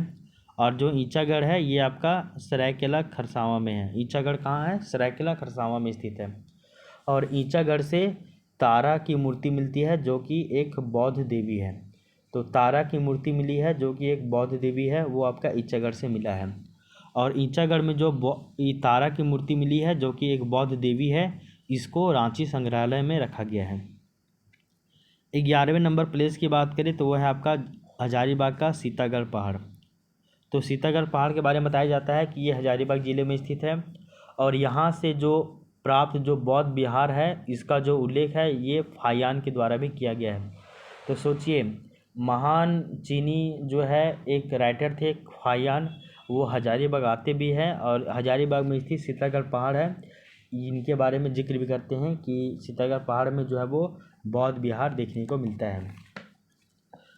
और जो ईचागढ़ है ये आपका सरायकेला खरसावां में है। ईचागढ़ कहाँ है, सरायकेला खरसावां में स्थित है। और ईचागढ़ से तारा की मूर्ति मिलती है जो कि एक बौद्ध देवी है। तो तारा की मूर्ति मिली है जो कि एक बौद्ध देवी है, वो आपका ईचागढ़ से मिला है। और ईचागढ़ में जो तारा की मूर्ति मिली है जो कि एक बौद्ध देवी है, इसको रांची संग्रहालय में रखा गया है। 11वें नंबर प्लेस की बात करें तो वह है आपका हजारीबाग का सीतागढ़ पहाड़। तो सीतागढ़ पहाड़ के बारे में बताया जाता है कि ये हजारीबाग ज़िले में स्थित है और यहाँ से जो प्राप्त जो बौद्ध विहार है इसका जो उल्लेख है ये फाहियान के द्वारा भी किया गया है। तो सोचिए महान चीनी जो है एक राइटर थे फाहियान, वो हजारीबाग आते भी हैं और हजारीबाग में स्थित सीतागढ़ पहाड़ है, इनके बारे में जिक्र भी करते हैं कि सीतागढ़ पहाड़ में जो है वो बौद्ध विहार देखने को मिलता है।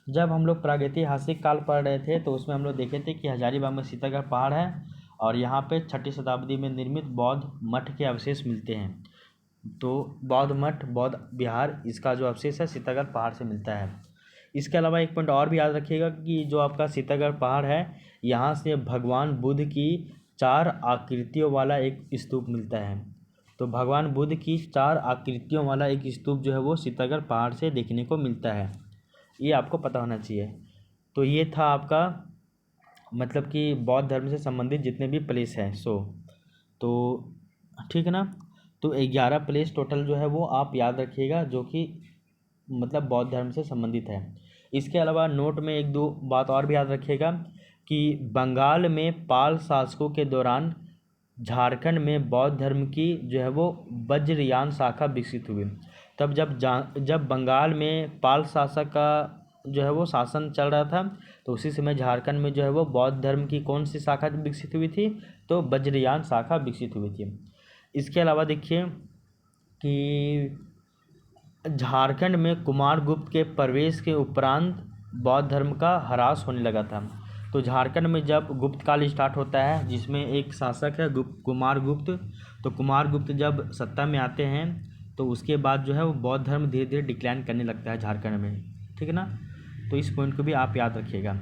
जब हम लोग प्रागैतिहासिक काल पढ़ रहे थे तो उसमें हम लोग देखे थे कि हजारीबाग में सीतागढ़ पहाड़ है और यहाँ पे 6ठी शताब्दी में निर्मित बौद्ध मठ के अवशेष मिलते हैं। तो बौद्ध मठ बौद्ध विहार इसका जो अवशेष है सीतागढ़ पहाड़ से मिलता है। इसके अलावा एक पॉइंट और भी याद रखिएगा कि जो आपका सीतागढ़ पहाड़ है यहाँ से भगवान बुद्ध की 4 आकृतियों वाला एक स्तूप मिलता है। तो भगवान बुद्ध की 4 आकृतियों वाला एक स्तूप जो है वो सीतागढ़ पहाड़ से देखने को मिलता है, ये आपको पता होना चाहिए। तो ये था आपका मतलब कि बौद्ध धर्म से संबंधित जितने भी प्लेस हैं तो ठीक है ना। तो 11 प्लेस टोटल जो है वो आप याद रखिएगा, जो कि मतलब बौद्ध धर्म से संबंधित है। इसके अलावा नोट में एक दो बात और भी याद रखिएगा कि बंगाल में पाल शासकों के दौरान झारखंड में बौद्ध धर्म की जो है वो वज्रयान शाखा विकसित हुई। तब जब बंगाल में पाल शासक का जो है वो शासन चल रहा था, तो उसी समय झारखंड में जो है वो बौद्ध धर्म की कौन सी शाखा विकसित हुई थी, तो वज्रयान शाखा विकसित हुई थी। इसके अलावा देखिए कि झारखंड में कुमारगुप्त के प्रवेश के उपरांत बौद्ध धर्म का ह्रास होने लगा था। तो झारखंड में जब गुप्त काल स्टार्ट होता है, जिसमें एक शासक है कुमारगुप्त, तो कुमारगुप्त जब सत्ता में आते हैं तो उसके बाद जो है वो बौद्ध धर्म धीरे धीरे डिक्लाइन करने लगता है झारखंड में, ठीक है ना। तो इस पॉइंट को भी आप याद रखिएगा।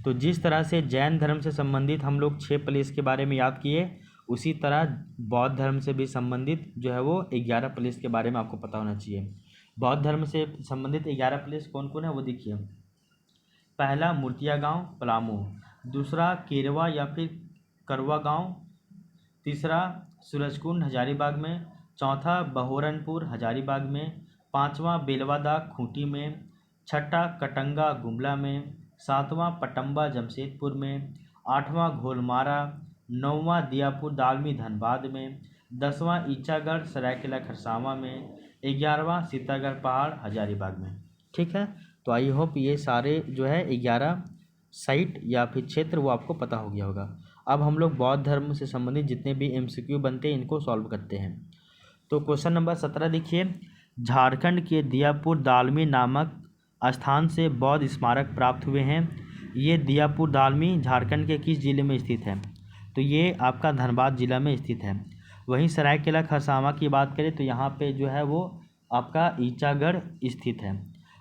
तो जिस तरह से जैन धर्म से संबंधित हम लोग 6 प्लेस के बारे में याद किए, उसी तरह बौद्ध धर्म से भी संबंधित जो है वो 11 प्लेस के बारे में आपको पता होना चाहिए। बौद्ध धर्म से संबंधित 11 प्लेस कौन कौन है वो देखिए। पहला मूर्तिया गांव पलामू, दूसरा केरवा या फिर करवा गांव, तीसरा सूरजकुंड हजारीबाग में, चौथा बहोरनपुर हजारीबाग में, पांचवा बेलवादा खूंटी में, छठा कटंगा गुमला में, सातवां पटम्बा जमशेदपुर में, आठवां घोलमारा, नौवां दियापुर दालमी धनबाद में, 10वां ईचागढ़ सरायकेला खरसावां में, 11वां सीतागढ़ पहाड़ हजारीबाग में। ठीक है, तो आई होप ये सारे जो है 11 साइट या फिर क्षेत्र वो आपको पता हो गया होगा। अब हम लोग बौद्ध धर्म से संबंधित जितने भी MCQ बनते हैं इनको सॉल्व करते हैं। तो क्वेश्चन नंबर 17 देखिए, झारखंड के दियापुर दालमी नामक स्थान से बौद्ध स्मारक प्राप्त हुए हैं। ये दियापुर दालमी झारखंड के किस जिले में स्थित है, तो ये आपका धनबाद जिला में स्थित है। वहीं सरायकेला खरसावां की बात करें तो यहाँ पे जो है वो आपका ईचागढ़ स्थित है।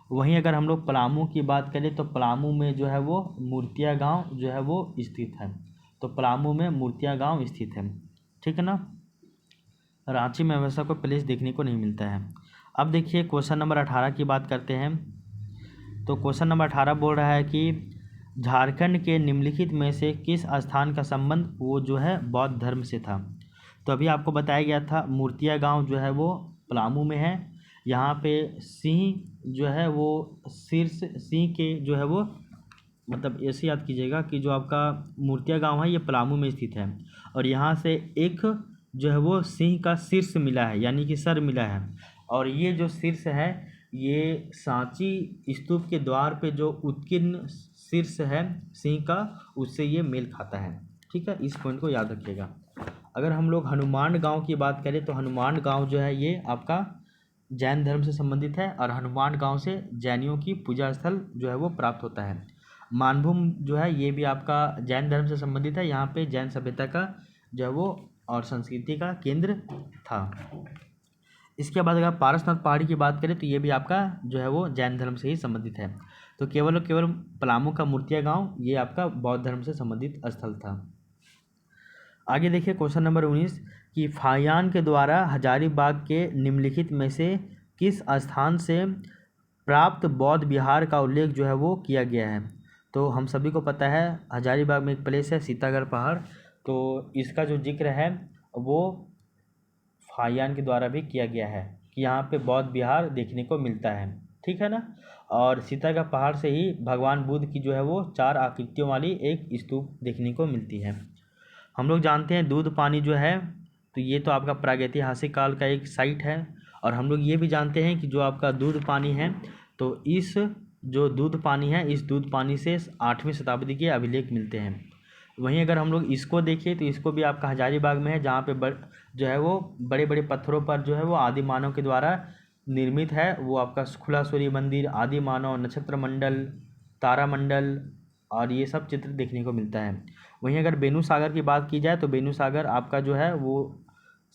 वहीं अगर हम लोग पलामू की बात करें तो पलामू में जो है वो मूर्तिया गांव जो है वो स्थित है। तो पलामू में मूर्तिया गांव स्थित है, ठीक है ना। रांची में वैसा कोई प्लेस देखने को नहीं मिलता है। अब देखिए क्वेश्चन नंबर 18 की बात करते हैं। तो क्वेश्चन नंबर 18 बोल रहा है कि झारखंड के निम्नलिखित में से किस स्थान का संबंध वो जो है बौद्ध धर्म से था। तो अभी आपको बताया गया था मूर्तिया गांव जो है वो पलामू में है। यहाँ पे सिंह जो है वो शीर्ष सिंह के जो है वो मतलब ऐसे याद कीजिएगा कि जो आपका मूर्तिया गांव है ये पलामू में स्थित है, और यहाँ से एक जो है वो सिंह का शीर्ष मिला है, यानी कि सर मिला है। और ये जो शीर्ष है ये सांची स्तूप के द्वार पे जो उत्कीर्ण शीर्ष है सिंह का, उससे ये मेल खाता है। ठीक है, इस पॉइंट को याद रखिएगा। अगर हम लोग हनुमान गांव की बात करें तो हनुमान गांव जो है ये आपका जैन धर्म से संबंधित है, और हनुमान गांव से जैनियों की पूजा स्थल जो है वो प्राप्त होता है। मानभूम जो है ये भी आपका जैन धर्म से संबंधित है। यहाँ पे जैन सभ्यता का जो है वो और संस्कृति का केंद्र था। इसके बाद अगर पारसनाथ पहाड़ी की बात करें तो ये भी आपका जो है वो जैन धर्म से ही संबंधित है। तो केवल और केवल पलामू का मूर्तिया गांव ये आपका बौद्ध धर्म से संबंधित स्थल था। आगे देखिए क्वेश्चन नंबर 19 कि फाहियान के द्वारा हजारीबाग के निम्नलिखित में से किस स्थान से प्राप्त बौद्ध विहार का उल्लेख जो है वो किया गया है। तो हम सभी को पता है हजारीबाग में एक प्लेस है सीतागढ़ पहाड़, तो इसका जो जिक्र है वो फाहियान के द्वारा भी किया गया है कि यहाँ पे बौद्ध विहार देखने को मिलता है, ठीक है ना। और सीतागढ़ पहाड़ से ही भगवान बुद्ध की जो है वो 4 आकृतियों वाली एक स्तूप देखने को मिलती है। हम लोग जानते हैं दूध पानी जो है तो ये तो आपका प्रागैतिहासिक काल का एक साइट है, और हम लोग ये भी जानते हैं कि जो आपका दूध पानी है तो इस जो दूध पानी है इस दूध पानी से 8वीं शताब्दी के अभिलेख मिलते हैं। वहीं अगर हम लोग इसको देखें तो इसको भी आपका हजारीबाग में है, जहाँ पे जो है वो बड़े बड़े पत्थरों पर जो है वो आदि मानव के द्वारा निर्मित है। वो आपका खुला सूर्य मंदिर, आदि मानव, नक्षत्र मंडल, तारा मंडल और ये सब चित्र देखने को मिलता है। वहीं अगर बेनू सागर की बात की जाए तो बेनू सागर आपका जो है वो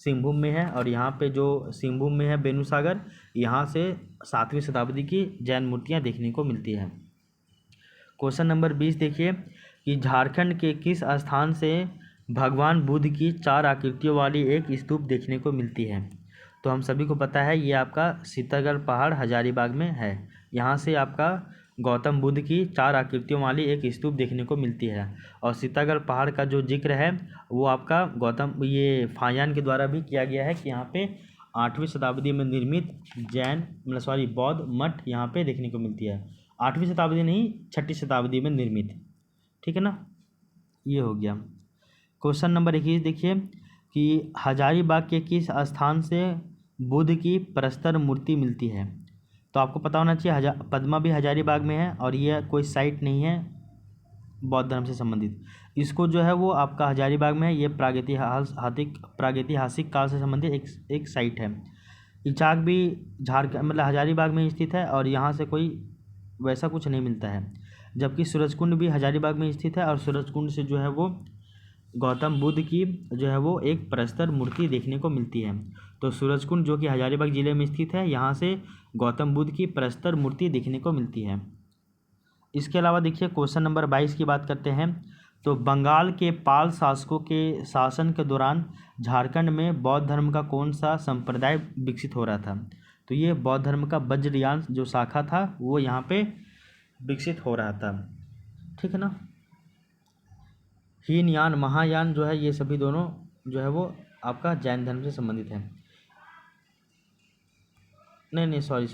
सिंहभूम में है, और यहाँ पे जो सिंहभूम में है बेनू सागर, यहाँ से 7वीं शताब्दी की जैन मूर्तियाँ देखने को मिलती हैं। क्वेश्चन नंबर 20 देखिए कि झारखंड के किस स्थान से भगवान बुद्ध की 4 आकृतियों वाली एक स्तूप देखने को मिलती है। तो हम सभी को पता है ये आपका सीतागढ़ पहाड़ हजारीबाग में है। यहाँ से आपका गौतम बुद्ध की 4 आकृतियों वाली एक स्तूप देखने को मिलती है, और सीतागढ़ पहाड़ का जो जिक्र है वो आपका ये फाहियान के द्वारा भी किया गया है कि यहाँ पे 8वीं शताब्दी में निर्मित बौद्ध मठ यहाँ पे देखने को मिलती है। 8वीं शताब्दी नहीं, 6ठी शताब्दी में निर्मित, ठीक है ना। ये हो गया। क्वेश्चन नंबर 21 देखिए कि हजारीबाग के किस स्थान से बुद्ध की प्रस्तर मूर्ति मिलती है। तो आपको पता होना चाहिए पद्मा भी हजारीबाग में है और ये कोई साइट नहीं है बौद्ध धर्म से संबंधित। इसको जो है वो आपका हजारीबाग में है, ये प्रागैतिहासिक काल से संबंधित एक साइट है। इचाक भी झारखंड मतलब हजारीबाग में स्थित है और यहाँ से कोई वैसा कुछ नहीं मिलता है। जबकि सूरजकुंड भी हजारीबाग में स्थित है और सूरजकुंड से जो है वो गौतम बुद्ध की जो है वो एक प्रस्तर मूर्ति देखने को मिलती है। तो सूरजकुंड जो कि हजारीबाग जिले में स्थित है, यहाँ से गौतम बुद्ध की प्रस्तर मूर्ति देखने को मिलती है। इसके अलावा देखिए क्वेश्चन नंबर 22 की बात करते हैं। तो बंगाल के पाल शासकों के शासन के दौरान झारखंड में बौद्ध धर्म का कौन सा संप्रदाय विकसित हो रहा था। तो ये बौद्ध धर्म का वज्रयान जो शाखा था वो यहाँ पे विकसित हो रहा था, ठीक है ना। हीनयान महायान जो है ये सभी दोनों जो है वो आपका जैन धर्म से संबंधित है। नहीं सॉरी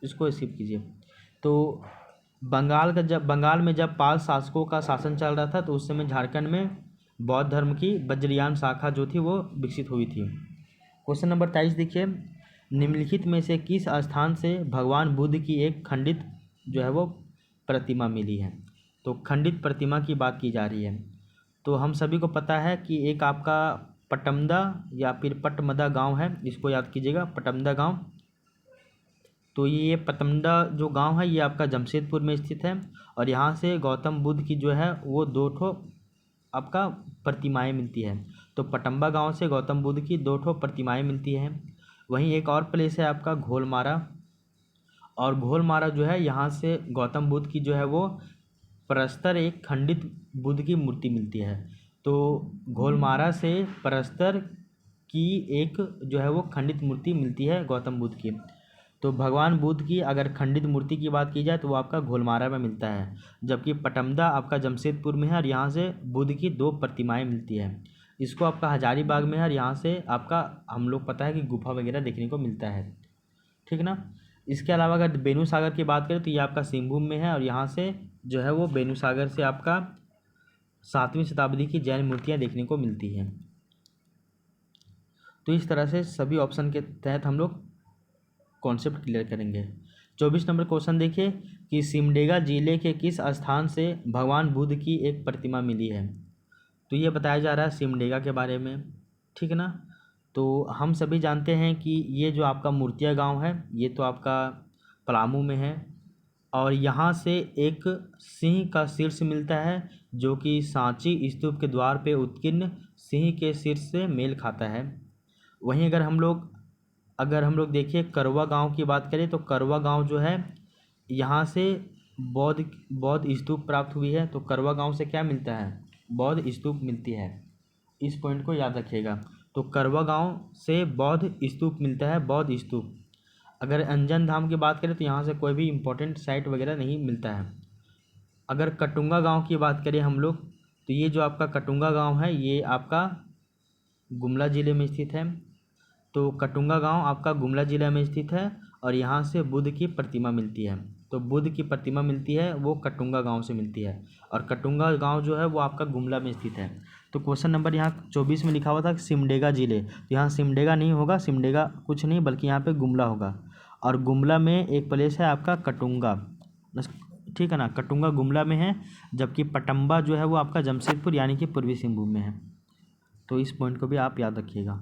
इसको स्किप कीजिए। तो बंगाल में जब पाल शासकों का शासन चल रहा था तो उस समय झारखंड में बौद्ध धर्म की वज्रयान शाखा जो थी वो विकसित हुई थी। क्वेश्चन नंबर 23 देखिए, निम्नलिखित में से किस स्थान से भगवान बुद्ध की एक खंडित जो है वो प्रतिमा मिली है। तो खंडित प्रतिमा की बात की जा रही है। तो हम सभी को पता है कि एक आपका पटमदा या फिर पटमदा गांव है, इसको याद कीजिएगा, पटमदा गांव। तो ये पटमदा जो गांव है ये आपका जमशेदपुर में स्थित है और यहाँ से गौतम बुद्ध की जो है वो 2 ठो आपका प्रतिमाएं मिलती है। तो पटम्बा गांव से गौतम बुद्ध की 2 ठो प्रतिमाएं मिलती हैं। वहीं एक और प्लेस है आपका घोलमारा, और घोलमारा जो है यहाँ से गौतम बुद्ध की जो है वो प्रस्तर एक खंडित बुद्ध की मूर्ति मिलती है। तो घोलमारा से प्रस्तर की एक जो है वो खंडित मूर्ति मिलती है गौतम बुद्ध की। तो भगवान बुद्ध की अगर खंडित मूर्ति की बात की जाए तो वो आपका घोलमारा में मिलता है, जबकि पटमदा आपका जमशेदपुर में है और यहाँ से बुद्ध की 2 प्रतिमाएं मिलती है। इसको आपका हजारीबाग में है और यहाँ से आपका हम लोग पता है कि गुफा वगैरह देखने को मिलता है, ठीक ना। इसके अलावा अगर बेनू सागर की बात करें तो ये आपका सिंहभूम में है और यहाँ से जो है वो बेनू सागर से आपका 7वीं शताब्दी की जैन मूर्तियाँ देखने को मिलती हैं। तो इस तरह से सभी ऑप्शन के तहत हम लोग कॉन्सेप्ट क्लियर करेंगे। 24 नंबर क्वेश्चन देखिए कि सिमडेगा जिले के किस स्थान से भगवान बुद्ध की एक प्रतिमा मिली है। तो ये बताया जा रहा है सिमडेगा के बारे में, ठीक है ना। तो हम सभी जानते हैं कि ये जो आपका मूर्तिया गांव है ये तो आपका पलामू में है और यहाँ से एक सिंह का शीर्ष मिलता है जो कि सांची स्तूप के द्वार पे उत्कीर्ण सिंह के शीर्ष से मेल खाता है। वहीं अगर हम लोग देखिए करवा गांव की बात करें तो करवा गांव जो है यहाँ से बौद्ध स्तूप प्राप्त हुई है। तो करवा गांव से क्या मिलता है, बौद्ध स्तूप मिलती है। इस पॉइंट को याद रखिएगा। तो करवा गांव से बौद्ध स्तूप मिलता है, बौद्ध स्तूप। अगर अंजन धाम की बात करें तो यहाँ से कोई भी इम्पोर्टेंट साइट वगैरह नहीं मिलता है। अगर कटुंगा गांव की बात करें हम लोग तो ये जो आपका कटुंगा गांव है ये आपका गुमला ज़िले में स्थित है। तो कटुंगा गांव आपका गुमला ज़िला में स्थित है और यहाँ से बुद्ध की प्रतिमा मिलती है। तो बुद्ध की प्रतिमा मिलती है वो कटुंगा गांव से मिलती है और कटुंगा गांव जो है वो आपका गुमला में स्थित है। तो क्वेश्चन नंबर यहाँ 24 में लिखा हुआ था सिमडेगा जिले, तो यहाँ सिमडेगा नहीं होगा, सिमडेगा कुछ नहीं बल्कि यहाँ पे गुमला होगा। और गुमला में एक प्लेस है आपका कटुंगा, ठीक है ना, कटुंगा गुमला में है, जबकि पटम्बा जो है वो आपका जमशेदपुर यानी कि पूर्वी सिंहभूम में है। तो इस पॉइंट को भी आप याद रखिएगा।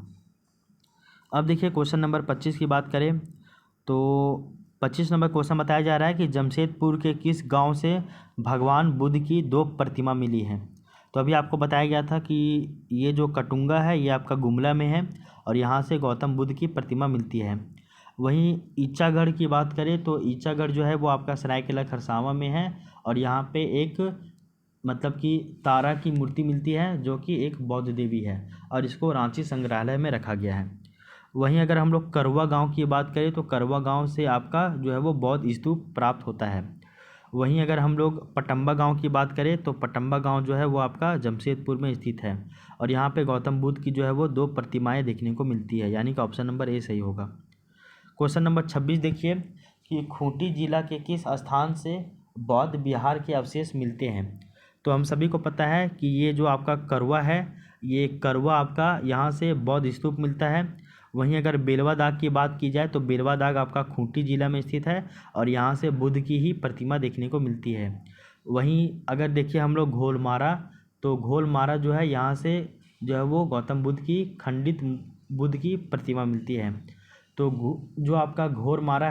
अब देखिए क्वेश्चन नंबर 25 की बात करें तो 25 नंबर क्वेश्चन बताया जा रहा है कि जमशेदपुर के किस गांव से भगवान बुद्ध की 2 प्रतिमा मिली है। तो अभी आपको बताया गया था कि ये जो कटुंगा है ये आपका गुमला में है और यहाँ से गौतम बुद्ध की प्रतिमा मिलती है। वहीं ईचागढ़ की बात करें तो ईचागढ़ जो है वो आपका सरायकेला खरसावां में है और यहाँ पे एक मतलब कि तारा की मूर्ति मिलती है जो कि एक बौद्ध देवी है और इसको रांची संग्रहालय में रखा गया है। वहीं अगर हम लोग करवा गांव की बात करें तो करवा गांव से आपका जो है वो बौद्ध स्तूप प्राप्त होता है। वहीं अगर हम लोग पटम्बा गांव की बात करें तो पटम्बा गांव जो है वो आपका जमशेदपुर में स्थित है और यहाँ पे गौतम बुद्ध की जो है वो 2 प्रतिमाएं देखने को मिलती है, यानी कि ऑप्शन नंबर ए सही होगा। क्वेश्चन नंबर 26 देखिए कि खूंटी जिला के किस स्थान से बौद्ध विहार के अवशेष मिलते हैं। तो हम सभी को पता है कि ये जो आपका करवा है, ये करवा आपका यहाँ से बौद्ध स्तूप मिलता है। वहीं अगर बेलवा दाग की बात की जाए तो बेलवा दाग आपका खूंटी जिला में स्थित है और यहाँ से बुद्ध की ही प्रतिमा देखने को मिलती है। वहीं अगर देखिए हम लोग घोलमारा, तो घोलमारा जो है यहाँ से जो है वो गौतम बुद्ध की खंडित बुद्ध की प्रतिमा मिलती है। तो जो आपका घोलमारा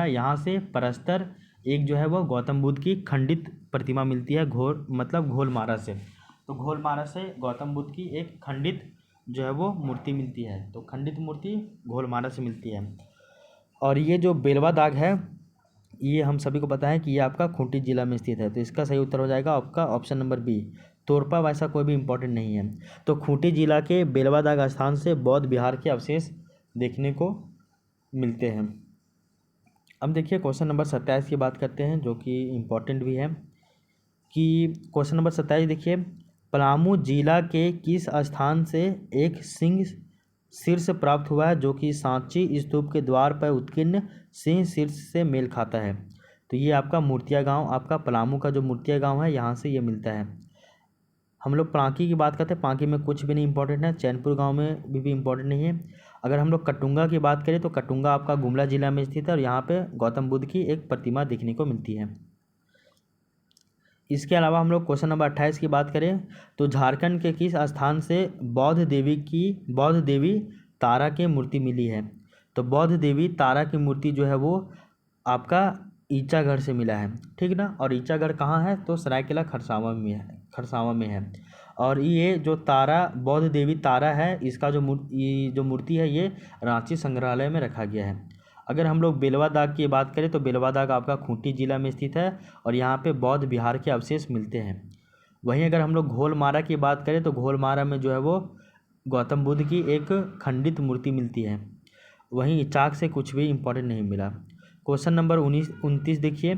यहाँ से परस्तर एक जो है वो गौतम बुद्ध की खंडित प्रतिमा मिलती है, घोलमारा से। तो घोलमारा से गौतम बुद्ध की एक खंडित जो है वो मूर्ति मिलती है, तो खंडित मूर्ति घोलमारा से मिलती है। और ये जो बेलवा दाग है ये हम सभी को पता है कि ये आपका खूंटी जिला में स्थित है, तो इसका सही उत्तर हो जाएगा आपका ऑप्शन नंबर बी। तोरपा वैसा कोई भी इंपॉर्टेंट नहीं है। तो खूंटी जिला के बेलवा दाग स्थान से बौद्ध विहार के अवशेष देखने को मिलते हैं। अब देखिए क्वेश्चन नंबर 27 की बात करते हैं, जो कि इम्पॉर्टेंट भी है। कि क्वेश्चन नंबर 27 देखिए, पलामू जिला के किस स्थान से एक सिंह शीर्ष प्राप्त हुआ है जो कि सांची स्तूप के द्वार पर उत्कीर्ण सिंह शीर्ष से मेल खाता है। तो ये आपका मूर्तिया गांव, आपका पलामू का जो मूर्तिया गांव है यहाँ से ये मिलता है। हम लोग पांकी की बात करते हैं, पांकी में कुछ भी नहीं इंपॉर्टेंट है, चैनपुर गांव में भी इंपॉर्टेंट नहीं है। अगर हम लोग कटुंगा की बात करें तो कटुंगा आपका गुमला जिला में स्थित है और यहाँ पे गौतम बुद्ध की एक प्रतिमा देखने को मिलती है। इसके अलावा हम लोग क्वेश्चन नंबर 28 की बात करें तो झारखंड के किस स्थान से बौद्ध देवी तारा की मूर्ति मिली है। तो बौद्ध देवी तारा की मूर्ति जो है वो आपका ईचागढ़ से मिला है, ठीक ना। और ईचागढ़ कहाँ है, तो सरायकेला खरसावां में है। और ये जो बौद्ध देवी तारा है, इसका जो मूर्ति है ये रांची संग्रहालय में रखा गया है। अगर हम लोग बेलवा दाग की बात करें तो बेलवा दाग आपका खूंटी जिला में स्थित है और यहाँ पे बौद्ध विहार के अवशेष मिलते हैं। वहीं अगर हम लोग घोलमारा की बात करें तो घोलमारा में जो है वो गौतम बुद्ध की एक खंडित मूर्ति मिलती है। वहीं इचाक से कुछ भी इम्पोर्टेंट नहीं मिला। क्वेश्चन नंबर 29 देखिए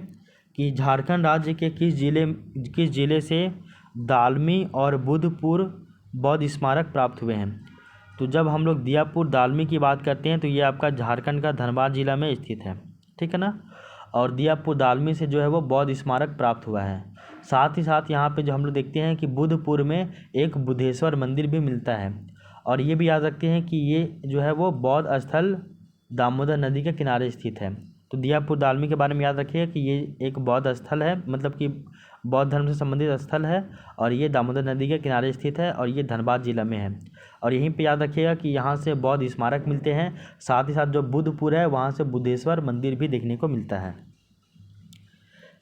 कि झारखंड राज्य के किस जिले से दालमी और बुद्धपुर बौद्ध स्मारक प्राप्त हुए हैं। तो जब हम लोग दियापुर दालमी की बात करते हैं तो ये आपका झारखंड का धनबाद जिला में स्थित है, ठीक है ना। और दियापुर दालमी से जो है वो बौद्ध स्मारक प्राप्त हुआ है। साथ ही साथ यहाँ पे जो हम लोग देखते हैं कि बुद्धपुर में एक बुद्धेश्वर मंदिर भी मिलता है। और ये भी याद रखते हैं कि ये जो है वो बौद्ध स्थल दामोदर नदी के किनारे स्थित है। तो दियापुर दालमी के बारे में याद रखिए कि ये एक बौद्ध स्थल है, मतलब कि बौद्ध धर्म से संबंधित स्थल है और ये दामोदर नदी के किनारे स्थित है और ये धनबाद जिला में है। और यहीं पे याद रखिएगा कि यहाँ से बौद्ध स्मारक मिलते हैं, साथ ही साथ जो बुद्धपुर है वहाँ से बुद्धेश्वर मंदिर भी देखने को मिलता है।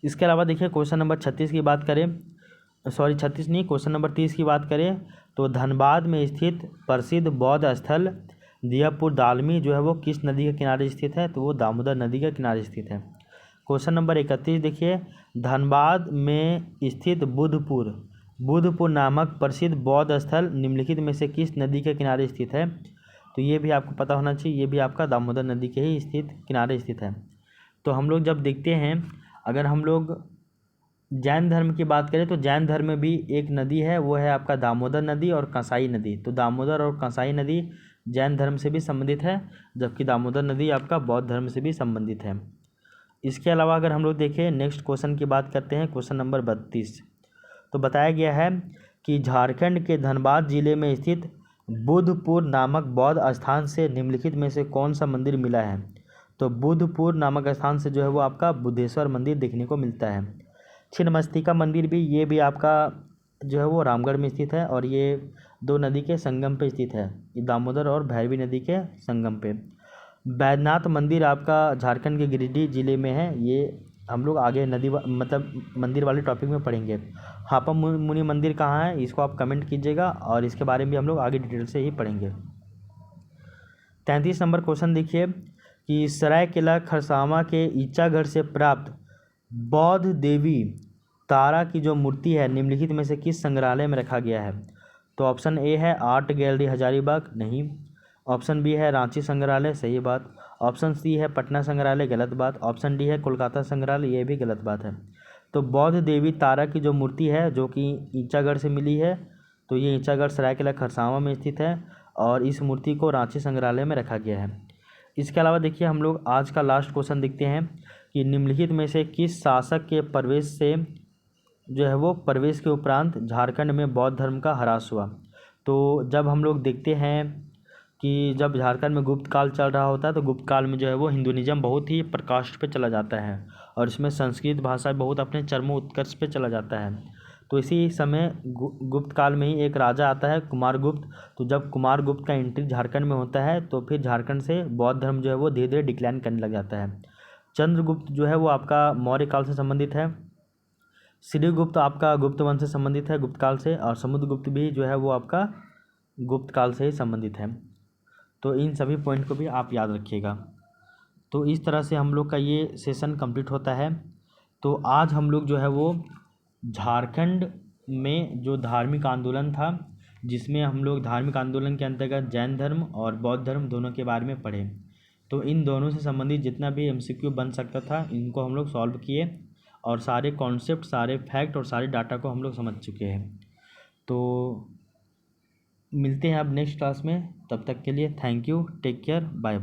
इसके अलावा देखिए क्वेश्चन नंबर 36 की बात करें, क्वेश्चन नंबर 30 की बात करें तो धनबाद में स्थित प्रसिद्ध बौद्ध स्थल दियापुर दालमी जो है वो किस नदी के किनारे स्थित है, तो वो दामोदर नदी के किनारे स्थित है। क्वेश्चन नंबर 31 देखिए, धनबाद में स्थित बुद्धपुर नामक प्रसिद्ध बौद्ध स्थल निम्नलिखित में से किस नदी के किनारे स्थित है। तो ये भी आपको पता होना चाहिए, ये भी आपका दामोदर नदी के ही किनारे स्थित है। तो हम लोग जब देखते हैं, अगर हम लोग जैन धर्म की बात करें तो जैन धर्म में भी एक नदी है, वो है आपका दामोदर नदी और कंसाई नदी। तो दामोदर और कंसाई नदी जैन धर्म से भी संबंधित है, जबकि दामोदर नदी आपका बौद्ध धर्म से भी संबंधित है। इसके अलावा अगर हम लोग देखें नेक्स्ट क्वेश्चन की बात करते हैं, क्वेश्चन नंबर 32। तो बताया गया है कि झारखंड के धनबाद जिले में स्थित बुद्धपुर नामक बौद्ध स्थान से निम्नलिखित में से कौन सा मंदिर मिला है। तो बुद्धपुर नामक स्थान से जो है वो आपका बुद्धेश्वर मंदिर देखने को मिलता है। छिन्नमस्तिका मंदिर भी, ये भी आपका जो है वो रामगढ़ में स्थित है और ये 2 नदी के संगम पे स्थित है, ये दामोदर और भैरवी नदी के संगम पे। बैद्यनाथ मंदिर आपका झारखंड के गिरिडीह जिले में है, ये हम लोग आगे मंदिर वाले टॉपिक में पढ़ेंगे। हापा मुनि मंदिर कहाँ है, इसको आप कमेंट कीजिएगा और इसके बारे में भी हम लोग आगे डिटेल से ही पढ़ेंगे। 33 नंबर क्वेश्चन देखिए कि सरायकेला खरसावां के ईचागढ़ से प्राप्त बौद्ध देवी तारा की जो मूर्ति है निम्नलिखित में से किस संग्रहालय में रखा गया है। तो ऑप्शन ए है आर्ट गैलरी हजारीबाग, नहीं। ऑप्शन बी है रांची संग्रहालय, सही बात। ऑप्शन सी है पटना संग्रहालय, गलत बात। ऑप्शन डी है कोलकाता संग्रहालय, ये भी गलत बात है। तो बौद्ध देवी तारा की जो मूर्ति है जो कि ईंचागढ़ से मिली है, तो ये ईंचागढ़ सरायकेला खरसावां में स्थित है और इस मूर्ति को रांची संग्रहालय में रखा गया है। इसके अलावा देखिए हम लोग आज का लास्ट क्वेश्चन देखते हैं कि निम्नलिखित में से किस शासक के प्रवेश से जो है वो प्रवेश के उपरांत झारखंड में बौद्ध धर्म का ह्रास हुआ। तो जब हम लोग देखते हैं कि जब झारखंड में गुप्त काल चल रहा होता है तो गुप्त काल में जो है वो हिंदुइज्म बहुत ही प्रकाष्ठ पे चला जाता है और इसमें संस्कृत भाषा बहुत अपने चरमोत्कर्ष पे चला जाता है। तो इसी समय गुप्त काल में ही एक राजा आता है कुमारगुप्त। तो जब कुमारगुप्त का एंट्री झारखंड में होता है तो फिर झारखंड से बौद्ध धर्म जो है वो धीरे धीरे डिक्लाइन करने लग जाता है। चंद्रगुप्त जो है वो आपका मौर्य काल से संबंधित है, श्रीगुप्त आपका गुप्त वंश से संबंधित है गुप्त काल से, और समुद्रगुप्त भी जो है वो आपका गुप्त काल से ही संबंधित है। तो इन सभी पॉइंट को भी आप याद रखिएगा। तो इस तरह से हम लोग का ये सेशन कंप्लीट होता है। तो आज हम लोग जो है वो झारखंड में जो धार्मिक आंदोलन था, जिसमें हम लोग धार्मिक आंदोलन के अंतर्गत जैन धर्म और बौद्ध धर्म दोनों के बारे में पढ़े। तो इन दोनों से संबंधित जितना भी MCQ बन सकता था इनको हम लोग सॉल्व किए और सारे कॉन्सेप्ट, सारे फैक्ट और सारे डाटा को हम लोग समझ चुके हैं। तो मिलते हैं अब नेक्स्ट क्लास में, तब तक के लिए thank you, take care, bye.